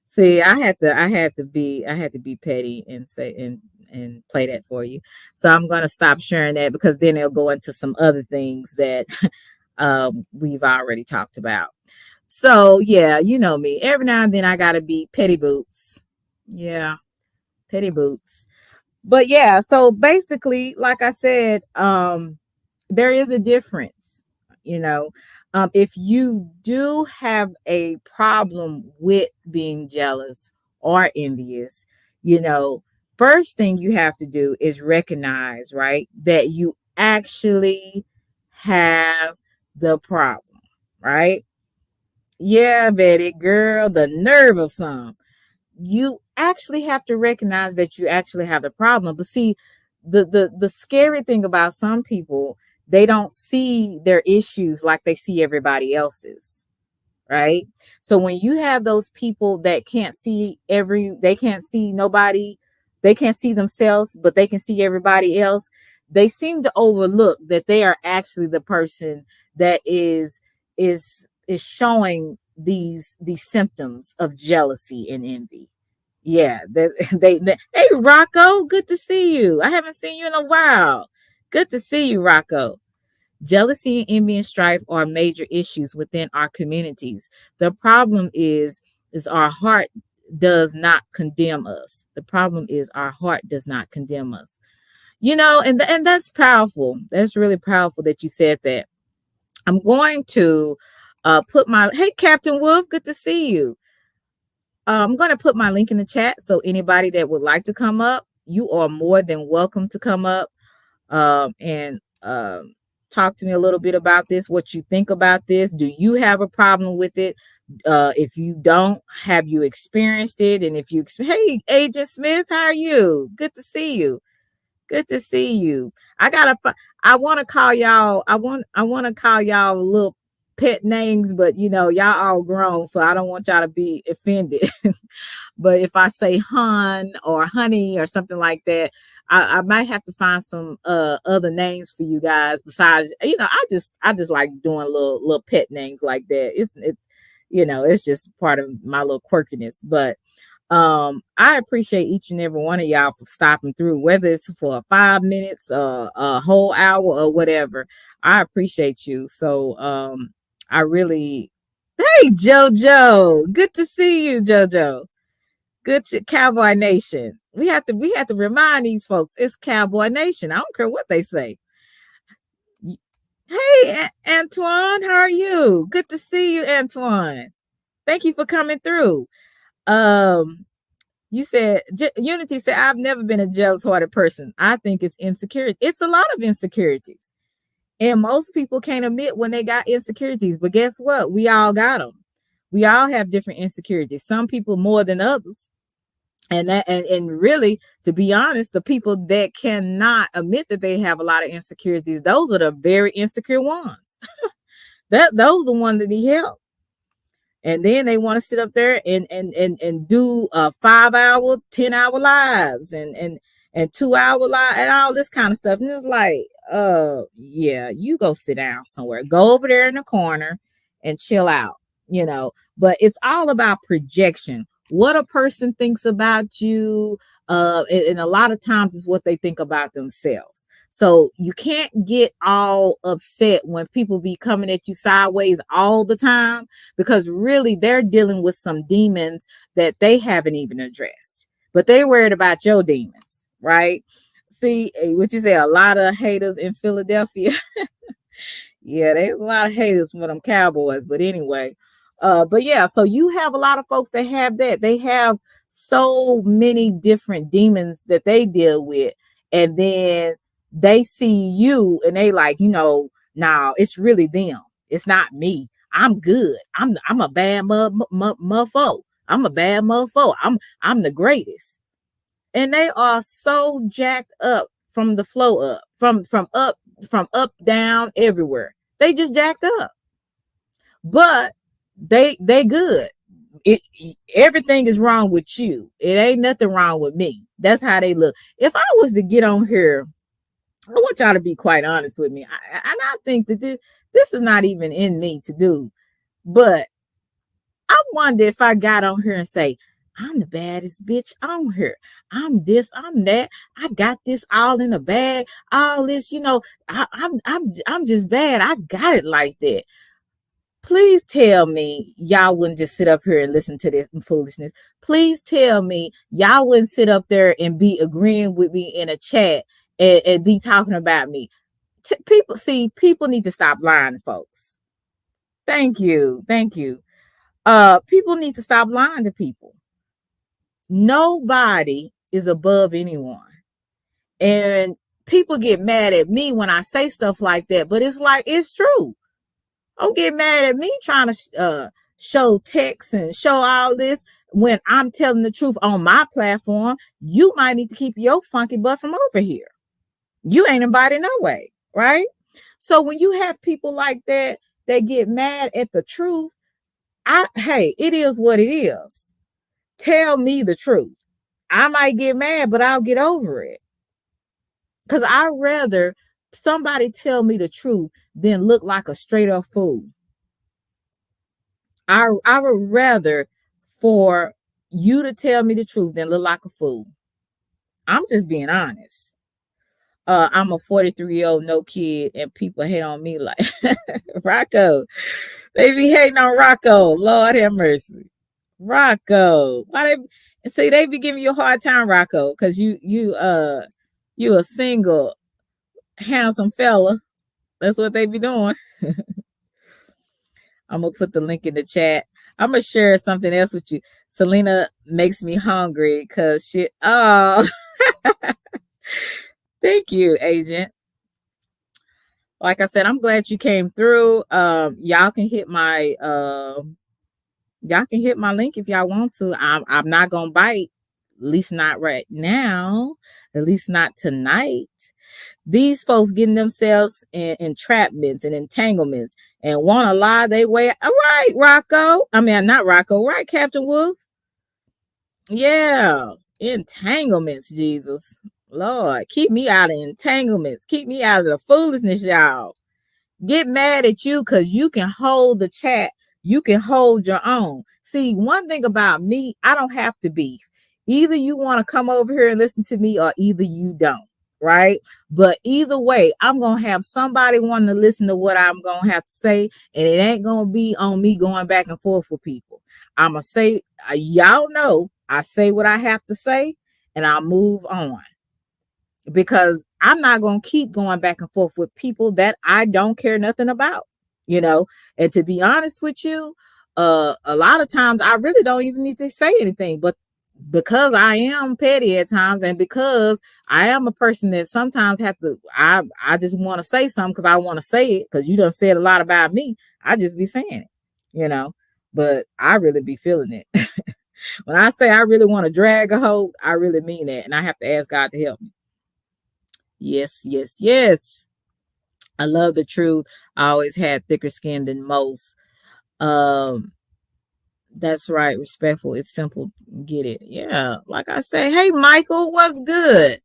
See, I had to be petty and say and play that for you. So I'm gonna stop sharing that because then it'll go into some other things that we've already talked about. So yeah, you know me. Every now and then I gotta be petty boots. Yeah, petty boots. But yeah, so basically, like I said, there is a difference, if you do have a problem with being jealous or envious, first thing you have to do is recognize, right, that you actually have the problem, right? Yeah, Betty, girl, the nerve of some. You actually have to recognize that you actually have the problem. But see, the scary thing about some people, they don't see their issues like they see everybody else's, right? So when you have those people that they can't see nobody, they can't see themselves, but they can see everybody else, they seem to overlook that they are actually the person that is showing these symptoms of jealousy and envy. Yeah, hey Rocco, good to see you. I haven't seen you in a while. Good to see you, Rocco. Jealousy and envy and strife are major issues within our communities. The problem is our heart does not condemn us. The problem is our heart does not condemn us. And that's powerful. That's really powerful that you said that. I'm going to put my, hey, Captain Wolf, good to see you. I'm going to put my link in the chat. So anybody that would like to come up, you are more than welcome to come up and talk to me a little bit about this, what you think about this. Do you have a problem with it? If you don't, have you experienced it? And if you, hey, Agent Smith, how are you? Good to see you. Good to see you. I want to call y'all. I want to call y'all little pet names, but y'all all grown, so I don't want y'all to be offended. But if I say hun or honey or something like that, I might have to find some other names for you guys. Besides, I just like doing little pet names like that. It's just part of my little quirkiness. But I appreciate each and every one of y'all for stopping through, whether it's for 5 minutes, a whole hour, or whatever. I appreciate you. So I really, hey JoJo, good to see you, JoJo. Good Cowboy Nation. We have to remind these folks it's Cowboy Nation. I don't care what they say. Hey Antoine, how are you? Good to see you, Antoine. Thank you for coming through. You said Unity said, I've never been a jealous-hearted person. I think it's insecurity. It's a lot of insecurities. And most people can't admit when they got insecurities. But guess what? We all got them. We all have different insecurities. Some people more than others. And really, to be honest, the people that cannot admit that they have a lot of insecurities, those are the very insecure ones. Those are the ones that need help. And then they want to sit up there and do 5-hour, 10-hour lives and 2-hour live and all this kind of stuff. And it's like, yeah, you go sit down somewhere, go over there in the corner and chill out, but it's all about projection. What a person thinks about you, and a lot of times is what they think about themselves. So you can't get all upset when people be coming at you sideways all the time, because really they're dealing with some demons that they haven't even addressed, but they worried about your demons, right? See what you say, a lot of haters in Philadelphia. Yeah, there's a lot of haters for them Cowboys, but anyway. But yeah, so you have a lot of folks that have that. They have so many different demons that they deal with, and then they see you and they like, nah, it's really them. It's not me. I'm good. I'm a bad motherfucker. I'm a bad motherfucker. I'm the greatest. And they are so jacked up from the flow up, from up, down, everywhere. They just jacked up. But they good. Everything is wrong with you. It ain't nothing wrong with me. That's how they look. If I was to get on here, I want y'all to be quite honest with me. And I think that this is not even in me to do. But I wonder if I got on here and say, I'm the baddest bitch on here. I'm this, I'm that. I got this all in the bag. All this, I'm just bad. I got it like that. Please tell me y'all wouldn't just sit up here and listen to this foolishness. Please tell me y'all wouldn't sit up there and be agreeing with me in a chat and be talking about me. People need to stop lying, folks. Thank you. People need to stop lying to people. Nobody is above anyone. And people get mad at me when I say stuff like that, but it's like, it's true. Don't get mad at me trying to show text and show all this when I'm telling the truth on my platform. You might need to keep your funky butt from over here. You ain't invited no way, right? So when you have people like that get mad at the truth, hey, it is what it is. Tell me the truth. I might get mad, but I'll get over it. Because I'd rather somebody tell me the truth than look like a straight up fool. I would rather for you to tell me the truth than look like a fool. I'm just being honest. I'm a 43-year-old no kid, and people hate on me like Rocco. They be hating on Rocco. Lord have mercy. Rocco. Why they see they be giving you a hard time, Rocco, because you a single handsome fella. That's what they be doing. I'm gonna put the link in the chat. I'm gonna share something else with you. Selena makes me hungry because shit. Oh, thank you, agent. Like I said, I'm glad you came through. Y'all can hit my link if y'all want to. I'm not gonna bite, at least not right now, at least not tonight. These folks getting themselves in entrapments and entanglements and want to lie they way. All right, Rocco. I mean, not Rocco, right, Captain Wolf? Yeah, entanglements, Jesus. Lord, keep me out of entanglements. Keep me out of the foolishness, y'all. Get mad at you because you can hold the chat. You can hold your own. See, one thing about me, I don't have to beef. Either you want to come over here and listen to me or either you don't, right? But either way, I'm going to have somebody wanting to listen to what I'm going to have to say, and it ain't going to be on me going back and forth with people. I'm going to say, y'all know, I say what I have to say, and I'll move on. Because I'm not going to keep going back and forth with people that I don't care nothing about, you know. And to be honest with you, a lot of times I really don't even need to say anything, but because I am petty at times, and because I am a person that sometimes have to, I just want to say something because I want to say it, because you done said a lot about me. I just be saying it, you know. But I really be feeling it. When I say I really want to drag a hoe, I really mean that, and I have to ask God to help me. Yes, yes, yes. I love the truth. I always had thicker skin than most. That's right. Respectful. It's simple. Get it. Yeah. Like I say, hey, Michael, what's good?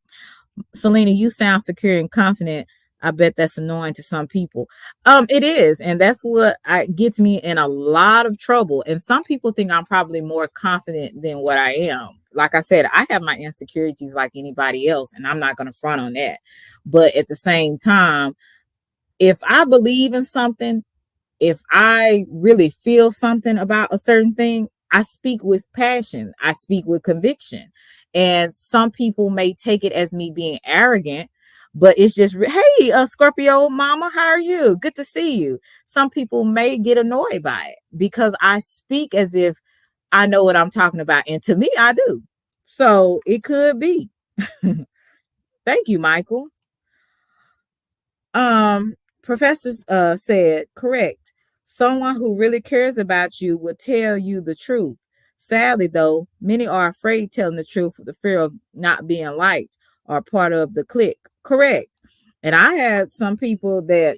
Selena, you sound secure and confident. I bet that's annoying to some people. It is, and that's what gets me in a lot of trouble. And some people think I'm probably more confident than what I am. Like I said, I have my insecurities like anybody else, and I'm not going to front on that. But at the same time, if I believe in something, if I really feel something about a certain thing, I speak with passion. I speak with conviction. And some people may take it as me being arrogant, but it's just, hey, Scorpio mama, how are you? Good to see you. Some people may get annoyed by it because I speak as if I know what I'm talking about. And to me, I do. So it could be. Thank you, Michael. Professor said, correct. Someone who really cares about you will tell you the truth. Sadly, though, many are afraid telling the truth for the fear of not being liked or part of the clique. Correct. And I had some people that,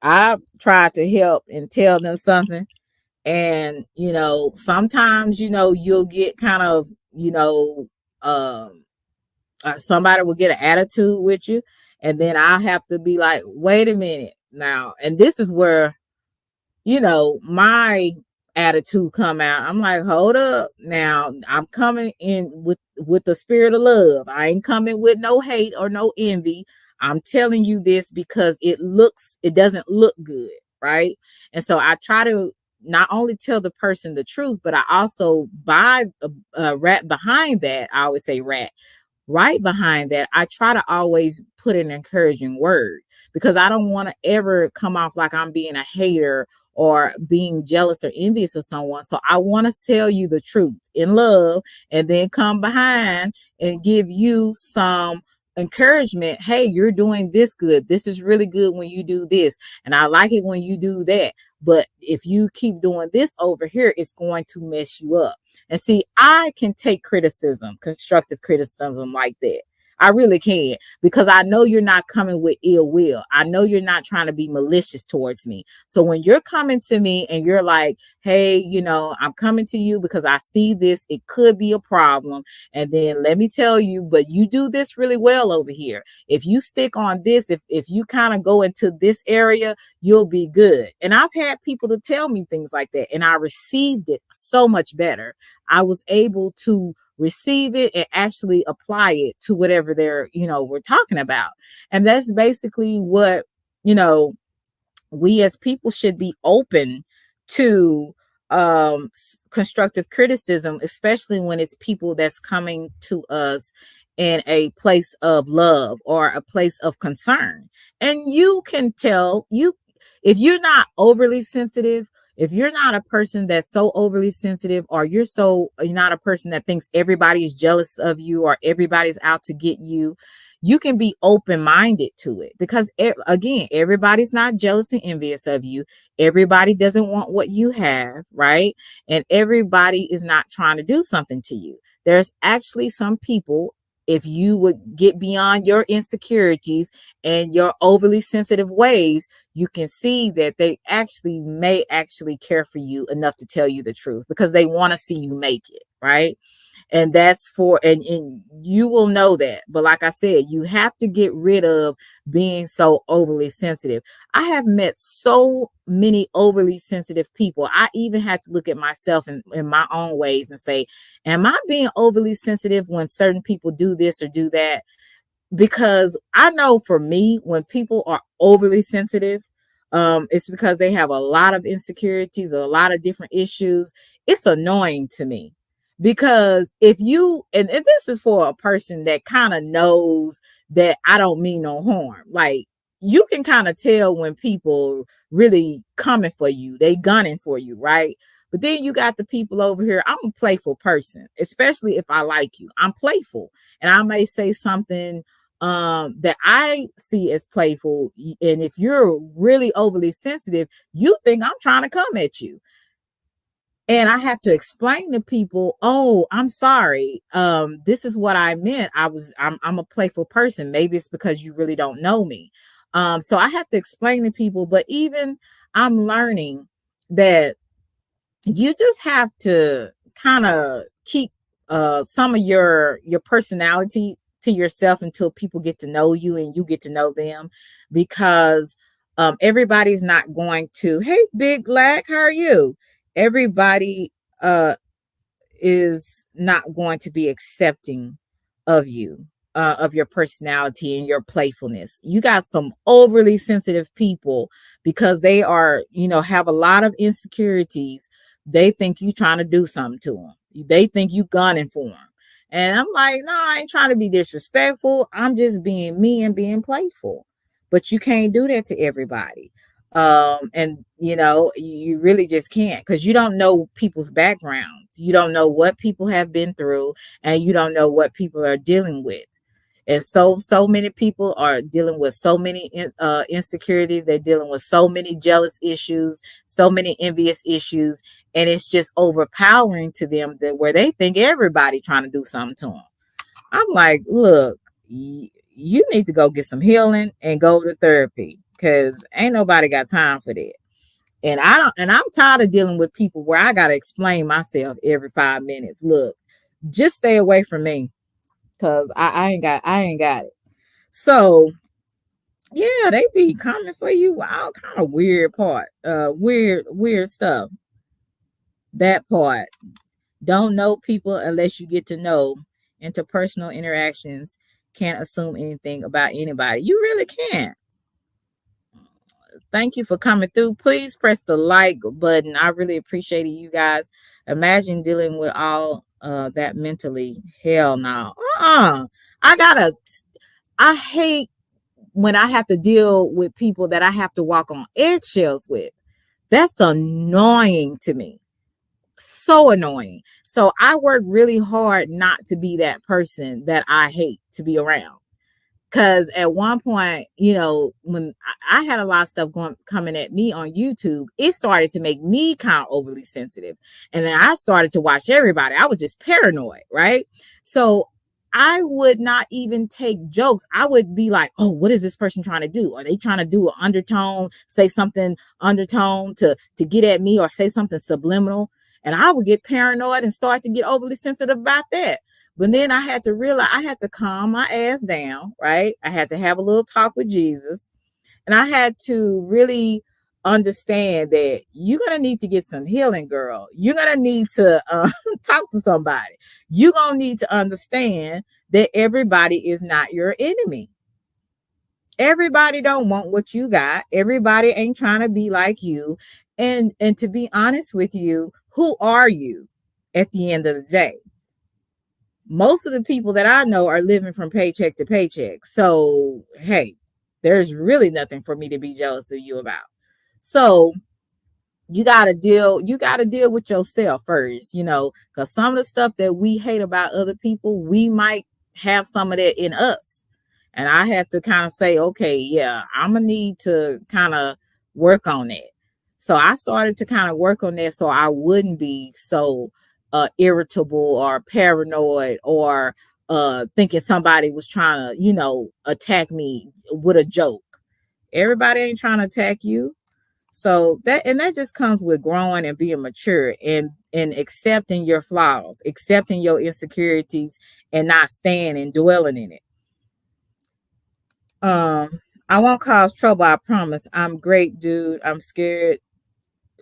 I tried to help and tell them something. And, sometimes, you'll get kind of, somebody will get an attitude with you, and then I'll have to be like, wait a minute now. And this is where, my attitude come out. I'm like, hold up now. I'm coming in with the spirit of love. I ain't coming with no hate or no envy. I'm telling you this because it doesn't look good, right? And so I try to not only tell the person the truth, but I also rat behind that. I always say rat. Right behind that, I try to always put an encouraging word, because I don't want to ever come off like I'm being a hater or being jealous or envious of someone. So I want to tell you the truth in love, and then come behind and give you some encouragement. Hey, you're doing this good. This is really good when you do this. And I like it when you do that. But if you keep doing this over here, it's going to mess you up. And see, I can take criticism, constructive criticism like that. I really can, because I know you're not coming with ill will. I know you're not trying to be malicious towards me. So when you're coming to me and you're like, hey, I'm coming to you because I see this, it could be a problem. And then let me tell you, but you do this really well over here. If you stick on this, if you kind of go into this area, you'll be good. And I've had people to tell me things like that, and I received it so much better. I was able to receive it and actually apply it to whatever we're talking about. And that's basically what, we as people should be open to constructive criticism, especially when it's people that's coming to us in a place of love or a place of concern. And you can tell, if you're not overly sensitive, if you're not a person that's so overly sensitive, or you're not a person that thinks everybody is jealous of you or everybody's out to get you, you can be open-minded to it, because again, everybody's not jealous and envious of you. Everybody doesn't want what you have, right? And everybody is not trying to do something to you. There's actually some people, if you would get beyond your insecurities and your overly sensitive ways, you can see that they may care for you enough to tell you the truth, because they want to see you make it, right? And that's and you will know that. But like I said, you have to get rid of being so overly sensitive. I have met so many overly sensitive people. I even had to look at myself in my own ways and say, am I being overly sensitive when certain people do this or do that? Because I know for me, when people are overly sensitive, it's because they have a lot of insecurities, a lot of different issues. It's annoying to me, because if you, and this is for a person that kind of knows that I don't mean no harm. Like, you can kind of tell when people really coming for you, they gunning for you, right? But then you got the people over here. I'm a playful person, especially if I like you. I'm playful, and I may say something that I see as playful. And if you're really overly sensitive, you think I'm trying to come at you. And I have to explain to people, oh, I'm sorry. This is what I meant. I'm a playful person. Maybe it's because you really don't know me. So I have to explain to people, but even I'm learning that you just have to kind of keep some of your personality to yourself until people get to know you and you get to know them, because everybody's not going to, hey, Big Black, how are you? Everybody is not going to be accepting of you, of your personality and your playfulness. You got some overly sensitive people, because they are, have a lot of insecurities. They think you trying to do something to them. They think you gunning for them. And I'm like, no, I ain't trying to be disrespectful. I'm just being me and being playful. But you can't do that to everybody. And you really just can't, because you don't know people's backgrounds. You don't know what people have been through, and you don't know what people are dealing with. And so many people are dealing with so many insecurities. They're dealing with so many jealous issues, so many envious issues, and it's just overpowering to them, that where they think everybody trying to do something to them. I'm like, look, you need to go get some healing and go to therapy, because ain't nobody got time for that. And I'm tired of dealing with people where I gotta explain myself every 5 minutes. Look, just stay away from me, because I ain't got it. So yeah, they be coming for you, all kind of weird stuff. That part. Don't know people unless you get to know. Interpersonal interactions, can't assume anything about anybody. You really can't. Thank you for coming through. Please press the like button. I really appreciate it, you guys. Imagine dealing with all that mentally. Hell no. I hate when I have to deal with people that I have to walk on eggshells with. That's annoying to me. So annoying. So I work really hard not to be that person that I hate to be around. Because at one point, when I had a lot of stuff coming at me on YouTube, it started to make me kind of overly sensitive. And then I started to watch everybody. I was just paranoid, right? So I would not even take jokes. I would be like, oh, what is this person trying to do? Are they trying to do an undertone, say something undertone to get at me, or say something subliminal? And I would get paranoid and start to get overly sensitive about that. But then I had to realize I had to calm my ass down, right? I had to have a little talk with Jesus. And I had to really understand that you're going to need to get some healing, girl. You're going to need to talk to somebody. You're going to need to understand that everybody is not your enemy. Everybody don't want what you got. Everybody ain't trying to be like you. And to be honest with you, who are you at the end of the day? Most of the people that I know are living from paycheck to paycheck. So, hey, there's really nothing for me to be jealous of you about. So you got to deal with yourself first, because some of the stuff that we hate about other people, we might have some of that in us. And I had to kind of say, okay, yeah, I'm going to need to kind of work on that. So I started to kind of work on that so I wouldn't be so irritable or paranoid or thinking somebody was trying to, attack me with a joke. Everybody ain't trying to attack you. So that just comes with growing and being mature and accepting your flaws, accepting your insecurities, and not staying and dwelling in it. I won't cause trouble, I promise. I'm great, dude. I'm scared.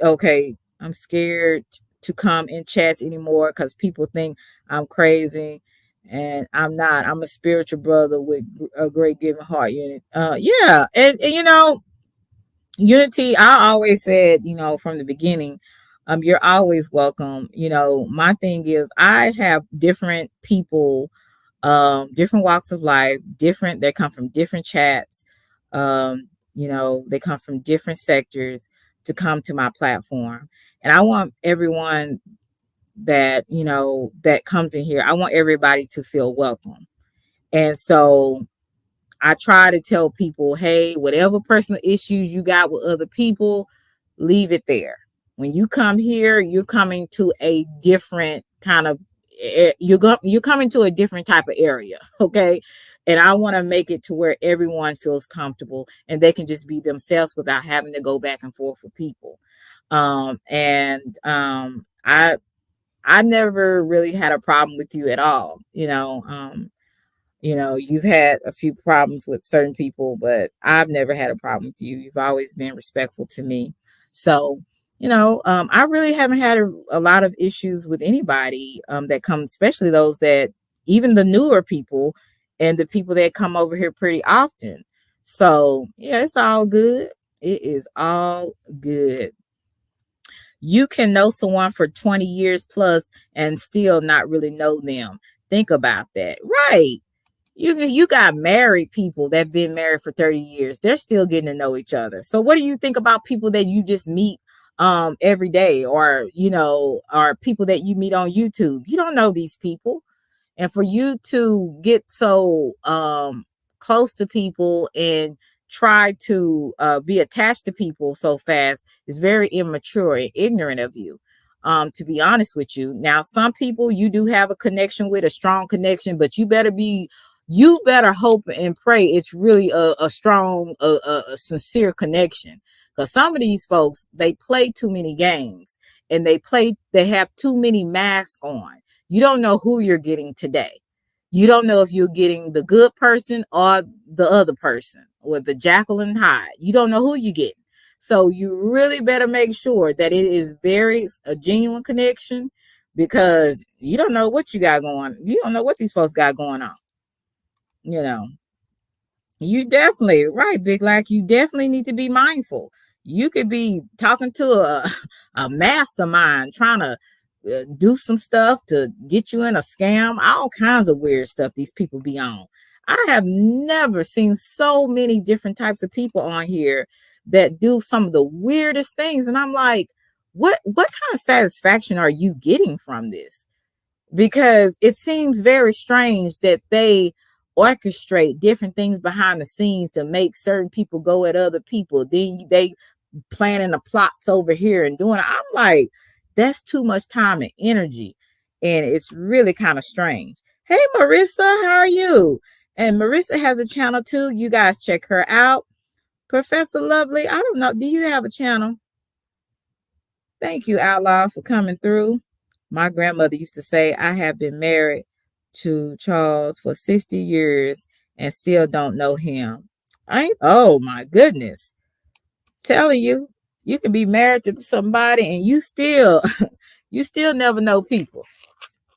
Okay, I'm scared to come in chats anymore because people think I'm crazy, and I'm not. I'm a spiritual brother with a great giving heart unit. Yeah, and unity. I always said, from the beginning, you're always welcome. My thing is, I have different people, different walks of life, they come from different chats, they come from different sectors to come to my platform. And I want everyone that, that comes in here, I want everybody to feel welcome. And so I try to tell people, hey, whatever personal issues you got with other people, leave it there. When you come here, you're coming to a different kind of, you're coming to a different type of area. Okay. And I want to make it to where everyone feels comfortable and they can just be themselves without having to go back and forth with people. I never really had a problem with you at all. You've had a few problems with certain people, but I've never had a problem with you. You've always been respectful to me. So, I really haven't had a lot of issues with anybody that come, especially those that, even the newer people and the people that come over here pretty often. So, yeah, it's all good. It is all good. You can know someone for 20 years plus and still not really know them. Think about that. Right. You got married people that have been married for 30 years. They're still getting to know each other. So what do you think about people that you just meet every day, or or people that you meet on YouTube? You don't know these people. And for you to get so close to people and try to be attached to people so fast is very immature and ignorant of you. To be honest with you. Now, some people you do have a connection with, a strong connection, but you better hope and pray it's really a strong, a sincere connection. Because some of these folks, they play too many games and they have too many masks on. You don't know who you're getting today. You don't know if you're getting the good person or the other person, or the Jekyll and Hyde. You don't know who you get. So you really better make sure that it is a genuine connection, because you don't know what you got going. You don't know what these folks got going on. You definitely, right, Big Lack, you definitely need to be mindful. You could be talking to a mastermind trying to do some stuff to get you in a scam, all kinds of weird stuff these people be on. I have never seen so many different types of people on here that do some of the weirdest things. And I'm like, what kind of satisfaction are you getting from this? Because it seems very strange that they orchestrate different things behind the scenes to make certain people go at other people. Then they planning the plots over here and doing it. I'm like, that's too much time and energy. And it's really kind of strange. Hey, Marissa, how are you? And Marissa has a channel too. You guys check her out. Professor Lovely, I don't know. Do you have a channel? Thank you, Outlaw, for coming through. My grandmother used to say, I have been married to Charles for 60 years and still don't know him. Oh my goodness. Telling you, you can be married to somebody and you still you still never know people.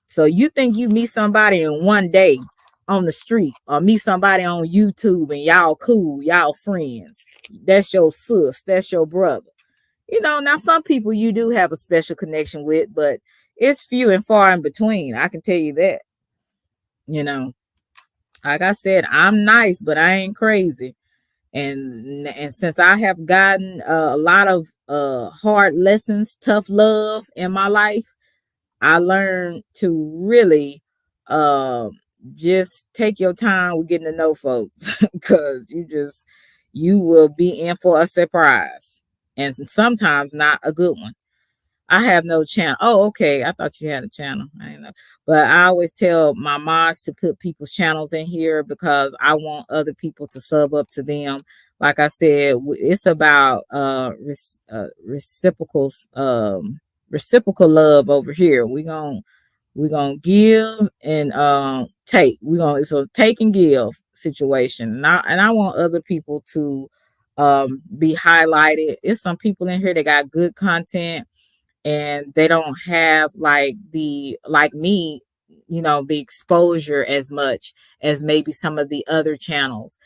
So you think you meet somebody in one day on the street or meet somebody on YouTube and y'all cool, y'all friends. That's your sis, that's your brother. Now some people you do have a special connection with, but it's few and far in between. I can tell you that. You know, like I said, I'm nice, but I ain't crazy. And since I have gotten a lot of hard lessons, tough love in my life, I learned to really uh, just take your time with getting to know folks because you will be in for a surprise and sometimes not a good one. I have no channel. Oh, okay. I thought you had a channel. I didn't know. But I always tell my mods to put people's channels in here because I want other people to sub up to them. Like I said, it's about reciprocal love over here. We're gonna give and take. It's a take and give situation. And I want other people to be highlighted. It's some people in here that got good content and they don't have like me, the exposure as much as maybe some of the other channels.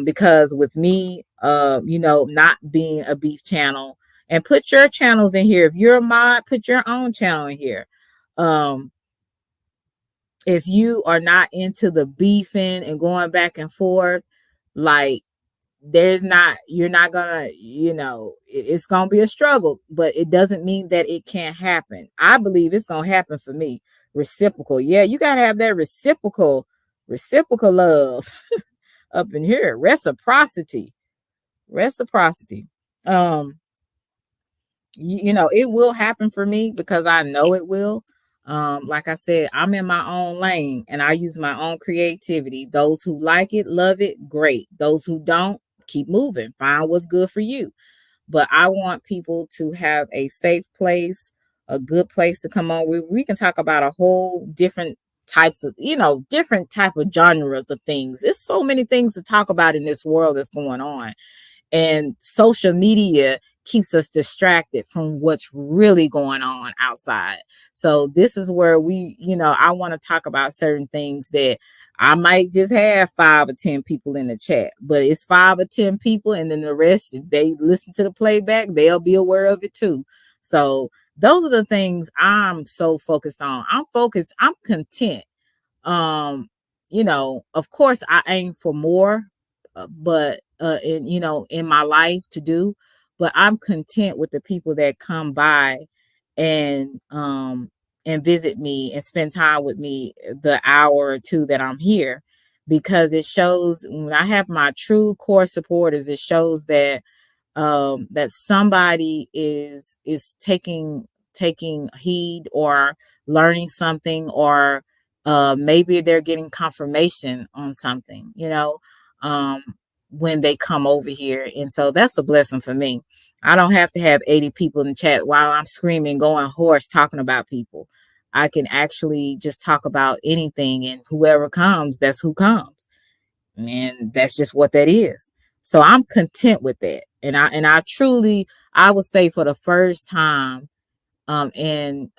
Because with me, not being a beef channel, and put your channels in here. If you're a mod, put your own channel in here. If you are not into the beefing and going back and forth, like you're not gonna, it's gonna be a struggle, but it doesn't mean that it can't happen. I believe it's gonna happen for me. Reciprocal. Yeah, you gotta have that reciprocal love up in here. Reciprocity. Um, it will happen for me because I know it will. Like I said, I'm in my own lane and I use my own creativity. Those who like it, love it, great. Those who don't, keep moving. Find what's good for you. But I want people to have a safe place, a good place to come on. We can talk about a whole different types of, different type of genres of things. There's so many things to talk about in this world that's going on. And social media keeps us distracted from what's really going on outside. So this is where I want to talk about certain things that I might just have 5 or 10 people in the chat, but it's 5 or 10 people, and then the rest, if they listen to the playback, they'll be aware of it too. So those are the things I'm so focused on. I'm content. Of course I aim for more, but in my life to do, but I'm content with the people that come by and visit me and spend time with me the hour or two that I'm here, because it shows when I have my true core supporters, it shows that that somebody is taking heed or learning something, or maybe they're getting confirmation on something, um, when they come over here. And so that's a blessing for me. I don't have to have 80 people in the chat while I'm screaming, going hoarse, talking about people. I can actually just talk about anything, and whoever comes, that's who comes. And that's just what that is. So I'm content with that. And I truly, I would say, for the first time in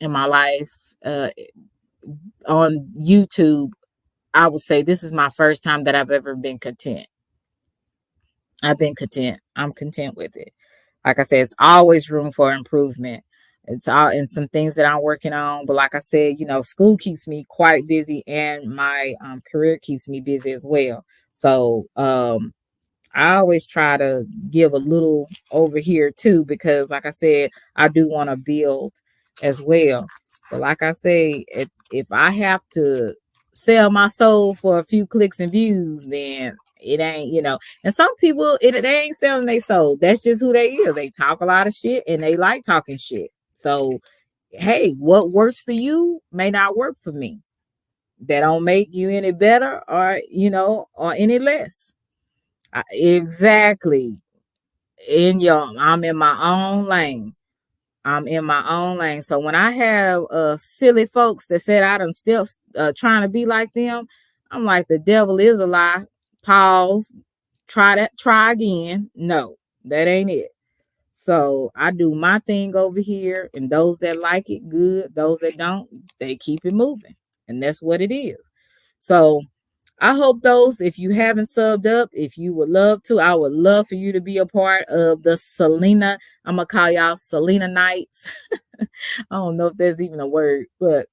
my life, on YouTube, I would say this is my first time that I've ever been content. I've been content. I'm content with it. Like I said, it's always room for improvement. It's all in some things that I'm working on. But like I said, school keeps me quite busy, and my career keeps me busy as well. So I always try to give a little over here too, because like I said, I do want to build as well. But like I say, if I have to sell my soul for a few clicks and views, then it ain't, and some people, they ain't selling their soul. That's just who they is. They talk a lot of shit and they like talking shit. So, hey, what works for you may not work for me. That don't make you any better or, or any less. Exactly. I'm in my own lane. I'm in my own lane. So when I have silly folks that said I done still trying to be like them, I'm like, the devil is a lie. Pause. Try again. No, that ain't it. So I do my thing over here, and those that like it, good. Those that don't, they keep it moving. And that's what it is. So I hope those, if you haven't subbed up, if you would love to, I would love for you to be a part of the Selena. I'm going to call y'all Selena Nights. I don't know if there's even a word, but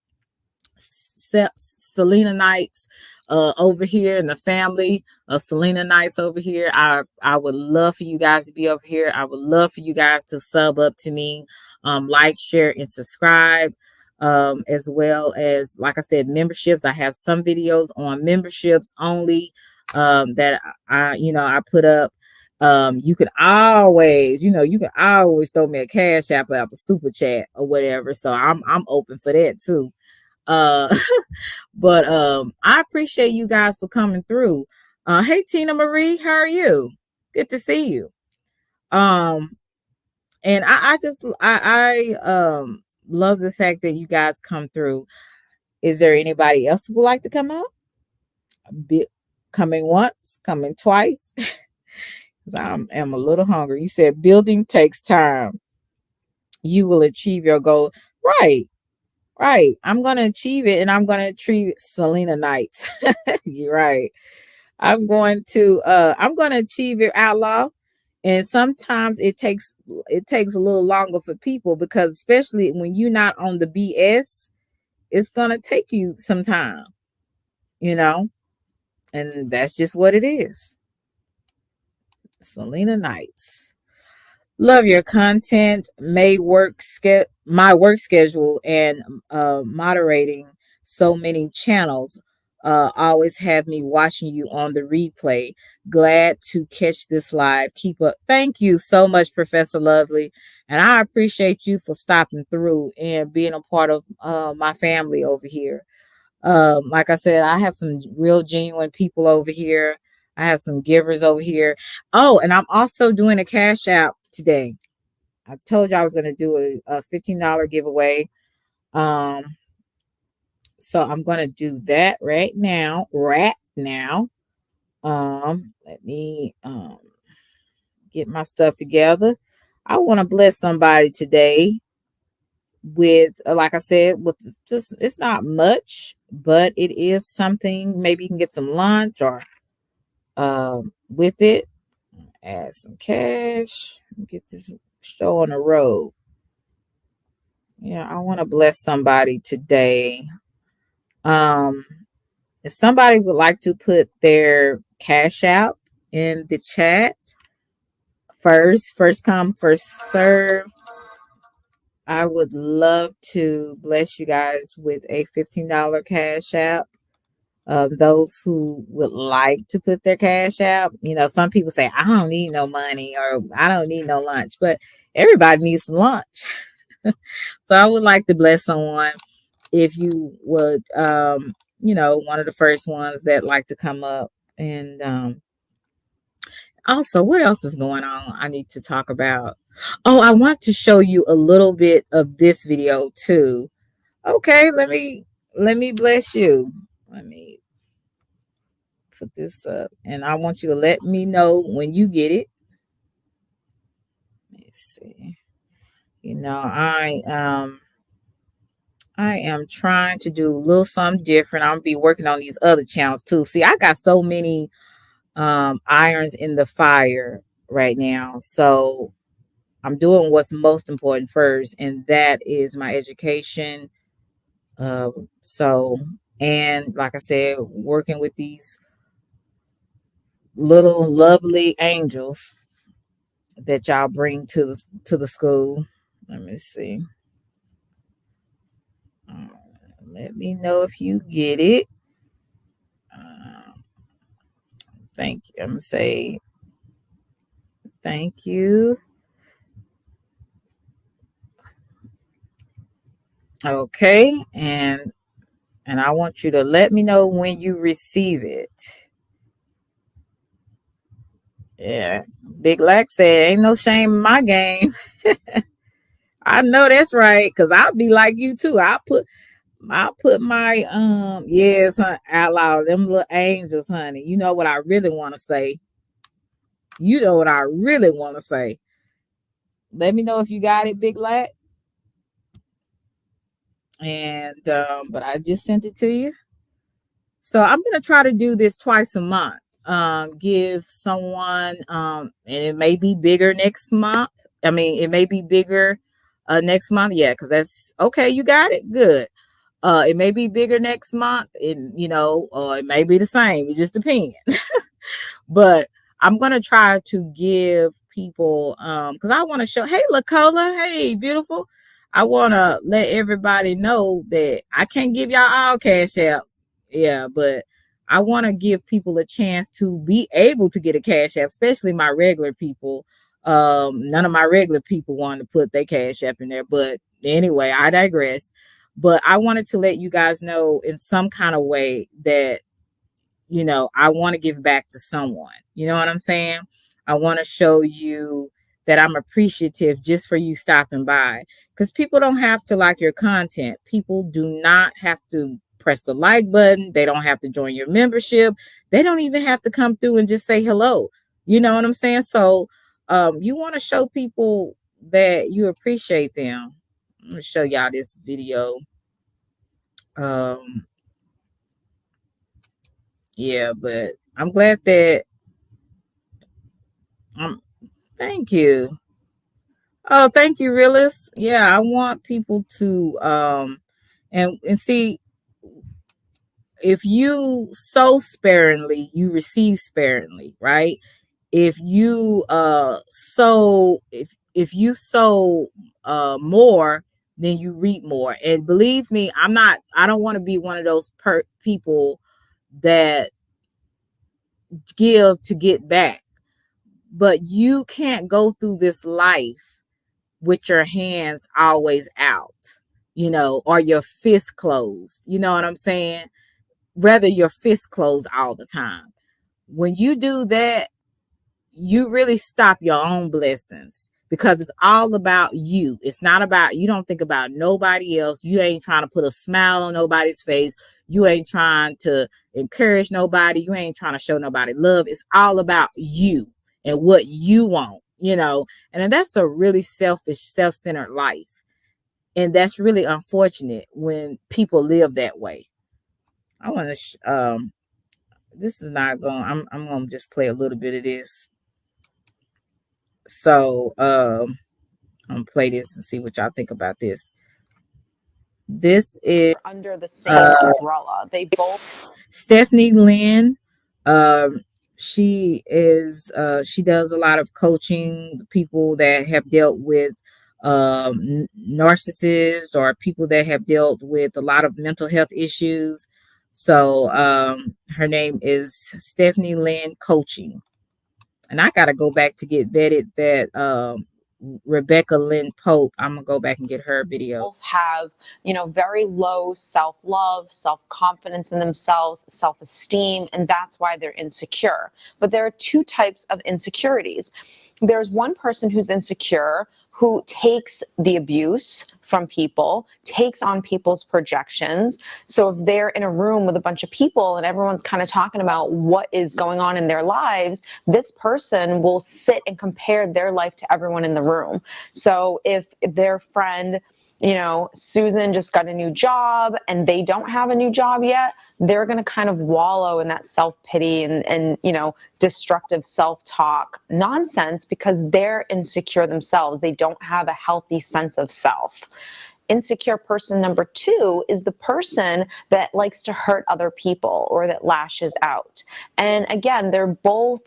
Selena Nights over here, and the family of Selena Nights over here. I would love for you guys to be over here. I would love for you guys to sub up to me, like, share, and subscribe. As well as, like I said, memberships. I have some videos on memberships only that I put up. You can always, throw me a cash app, a super chat, or whatever. So I'm open for that too. But I appreciate you guys for coming through. Hey, Tina Marie, how are you? Good to see you. And I just love the fact that you guys come through. Is there anybody else who would like to come out? Coming once, coming twice. Because I am a little hungry. You said building takes time. You will achieve your goal. Right. I'm going to achieve it, and I'm going to achieve Selena Nights. You're right. I'm going to achieve it, Outlaw. And sometimes it takes a little longer for people, because especially when you're not on the BS, it's going to take you some time, and that's just what it is. Selena Nights. Love your content. My work schedule and moderating so many channels always have me watching you on the replay. Glad to catch this live. Keep up. Thank you so much, Professor Lovely. And I appreciate you for stopping through and being a part of my family over here. Like I said, I have some real genuine people over here. I have some givers over here. Oh, and I'm also doing a cash app today. I told you I was going to do a $15 giveaway. So I'm going to do that right now. Let me get my stuff together. I want to bless somebody today with, like I said, with just, it's not much, but it is something. Maybe you can get some lunch or with it. Add some cash. Get this show on the road. Yeah, I want to bless somebody today. If somebody would like to put their cash out in the chat, first come, first serve. I would love to bless you guys with a $15 cash app. Those who would like to put their cash out. Some people say, I don't need no money, or I don't need no lunch, but everybody needs some lunch. So I would like to bless someone. If you would, one of the first ones that like to come up. And also, what else is going on I need to talk about? Oh, I want to show you a little bit of this video too. Okay, let me bless you. Let me put this up, and I want you to let me know when you get it. Let's see. I am trying to do a little something different. I'm gonna be working on these other channels too. See, I got so many irons in the fire right now. So I'm doing what's most important first, and that is my education. And like I said, working with these little lovely angels that y'all bring to the school. Let me see. Let me know if you get it. Thank you. I'm gonna say thank you. Okay, and And I want you to let me know when you receive it. Yeah. Big Lex said, ain't no shame in my game. I know that's right, because I'll be like you too. I'll put my yes, honey, out loud. Them little angels, honey. You know what I really want to say. You know what I really want to say. Let me know if you got it, Big Lat. And but I just sent it to you. So I'm gonna try to do this twice a month. Give someone and it may be bigger next month. I mean, it may be bigger next month. Yeah, because that's okay. You got it. Good. It may be bigger next month, and or it may be the same. It just depends. But I'm gonna try to give people because I want to show. Hey, Lacola. Hey, beautiful. I want to let everybody know that I can't give y'all all cash apps. Yeah, but I want to give people a chance to be able to get a cash app, especially my regular people. None of my regular people wanted to put their cash app in there, but anyway, I digress. But I wanted to let you guys know in some kind of way that I want to give back to someone. You know what I'm saying? I want to show you that I'm appreciative just for you stopping by, because people don't have to like your content. People do not have to press the like button. They don't have to join your membership. They don't even have to come through and just say hello. You know what I'm saying? So you want to show people that you appreciate them. I'm going to show y'all this video. Yeah, but I'm glad that thank you. Oh, thank you, realist. Yeah, I want people to and see, if you sow sparingly, you receive sparingly, right? If you sow if you sow more, then you reap more. And believe me, I don't want to be one of those people that give to get back. But you can't go through this life with your hands always out, or your fist closed. You know what I'm saying? Rather your fist closed all the time. When you do that, you really stop your own blessings, because it's all about you. It's not about, you don't think about nobody else. You ain't trying to put a smile on nobody's face. You ain't trying to encourage nobody. You ain't trying to show nobody love. It's all about you and what you want, and that's a really selfish, self-centered life. And that's really unfortunate when people live that way. I want to, this is not going, I'm going to just play a little bit of this. So I'm gonna play this and see what y'all think about this. This is under the same umbrella. They both Stephanie Lynn. She does a lot of coaching people that have dealt with narcissists, or people that have dealt with a lot of mental health issues. So her name is Stephanie Lynn Coaching. And I got to go back to get vetted that Rebecca Lynn Pope. I'm going to go back and get her video. Both have, very low self-love, self-confidence in themselves, self-esteem, and that's why they're insecure. But there are two types of insecurities. There's one person who's insecure who takes the abuse from people, takes on people's projections. So if they're in a room with a bunch of people and everyone's kind of talking about what is going on in their lives, this person will sit and compare their life to everyone in the room. So if their friend, Susan just got a new job and they don't have a new job yet, they're going to kind of wallow in that self-pity and destructive self-talk nonsense, because they're insecure themselves. They don't have a healthy sense of self. Insecure person number two is the person that likes to hurt other people or that lashes out. And again, they're both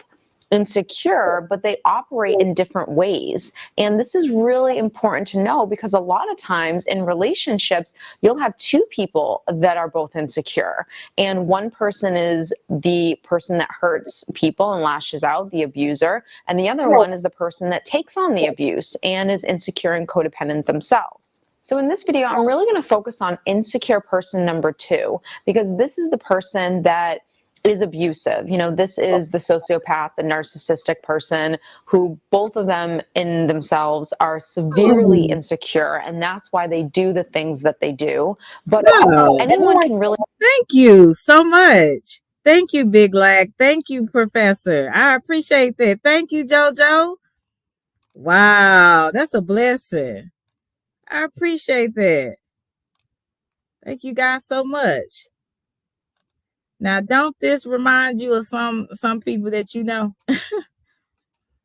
insecure, but they operate in different ways. And this is really important to know, because a lot of times in relationships, you'll have two people that are both insecure. And one person is the person that hurts people and lashes out, the abuser. And the other one is the person that takes on the abuse and is insecure and codependent themselves. So in this video, I'm really going to focus on insecure person number 2, because this is the person that is abusive. You know, this is the sociopath, the narcissistic person, who both of them in themselves are severely insecure, and that's why they do the things that they do. But also anyone can really... Thank you so much. Thank you, Big Lag. Thank you, Professor. I appreciate that. Thank you, JoJo. Wow, that's a blessing. I appreciate that. Thank you guys so much. Now, don't this remind you of some people that you know?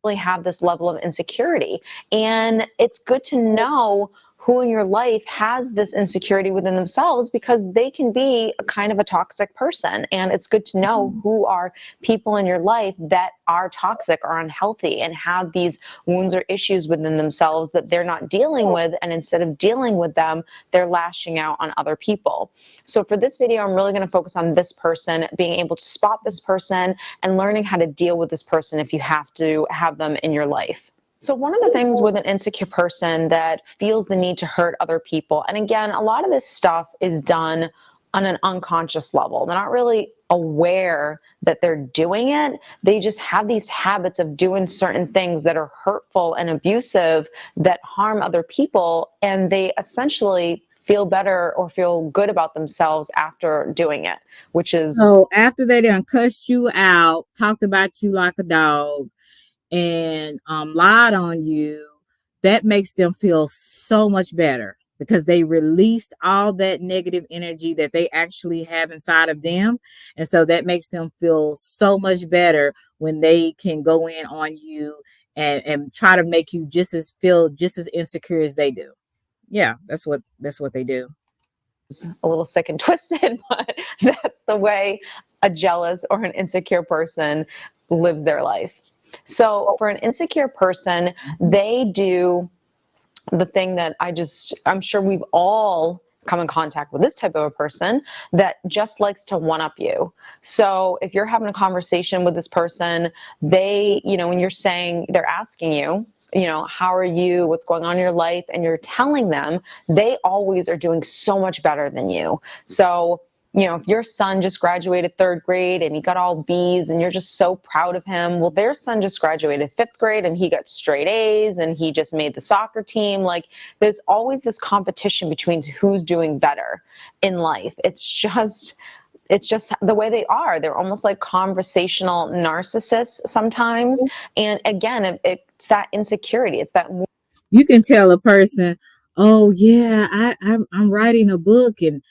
Really have this level of insecurity, and it's good to know who in your life has this insecurity within themselves, because they can be a kind of a toxic person, and it's good to know who are people in your life that are toxic or unhealthy and have these wounds or issues within themselves that they're not dealing with, and instead of dealing with them, they're lashing out on other people. So for this video, I'm really going to focus on this person, being able to spot this person and learning how to deal with this person if you have to have them in your life. So one of the things with an insecure person that feels the need to hurt other people, and again, a lot of this stuff is done on an unconscious level. They're not really aware that they're doing it. They just have these habits of doing certain things that are hurtful and abusive that harm other people, and they essentially feel better or feel good about themselves after doing it, which is... So after they done cussed you out, talked about you like a dog, and lied on you, that makes them feel so much better, because they released all that negative energy that they actually have inside of them. And so that makes them feel so much better when they can go in on you and try to make you feel just as insecure as they do. Yeah, that's what they do. A little sick and twisted, but that's the way a jealous or an insecure person lives their life. So for an insecure person, they do the thing that I'm sure we've all come in contact with this type of a person that just likes to one-up you. So if you're having a conversation with this person, they, you know, when they're asking you, you know, how are you, what's going on in your life, and you're telling them, they always are doing so much better than you. So, you know, if your son just graduated 3rd grade and he got all B's and you're just so proud of him, well, their son just graduated 5th grade and he got straight A's and he just made the soccer team. Like, there's always this competition between who's doing better in life. It's just the way they are. They're almost like conversational narcissists sometimes. And again, it's that insecurity. It's that... You can tell a person, oh yeah, I'm writing a book, and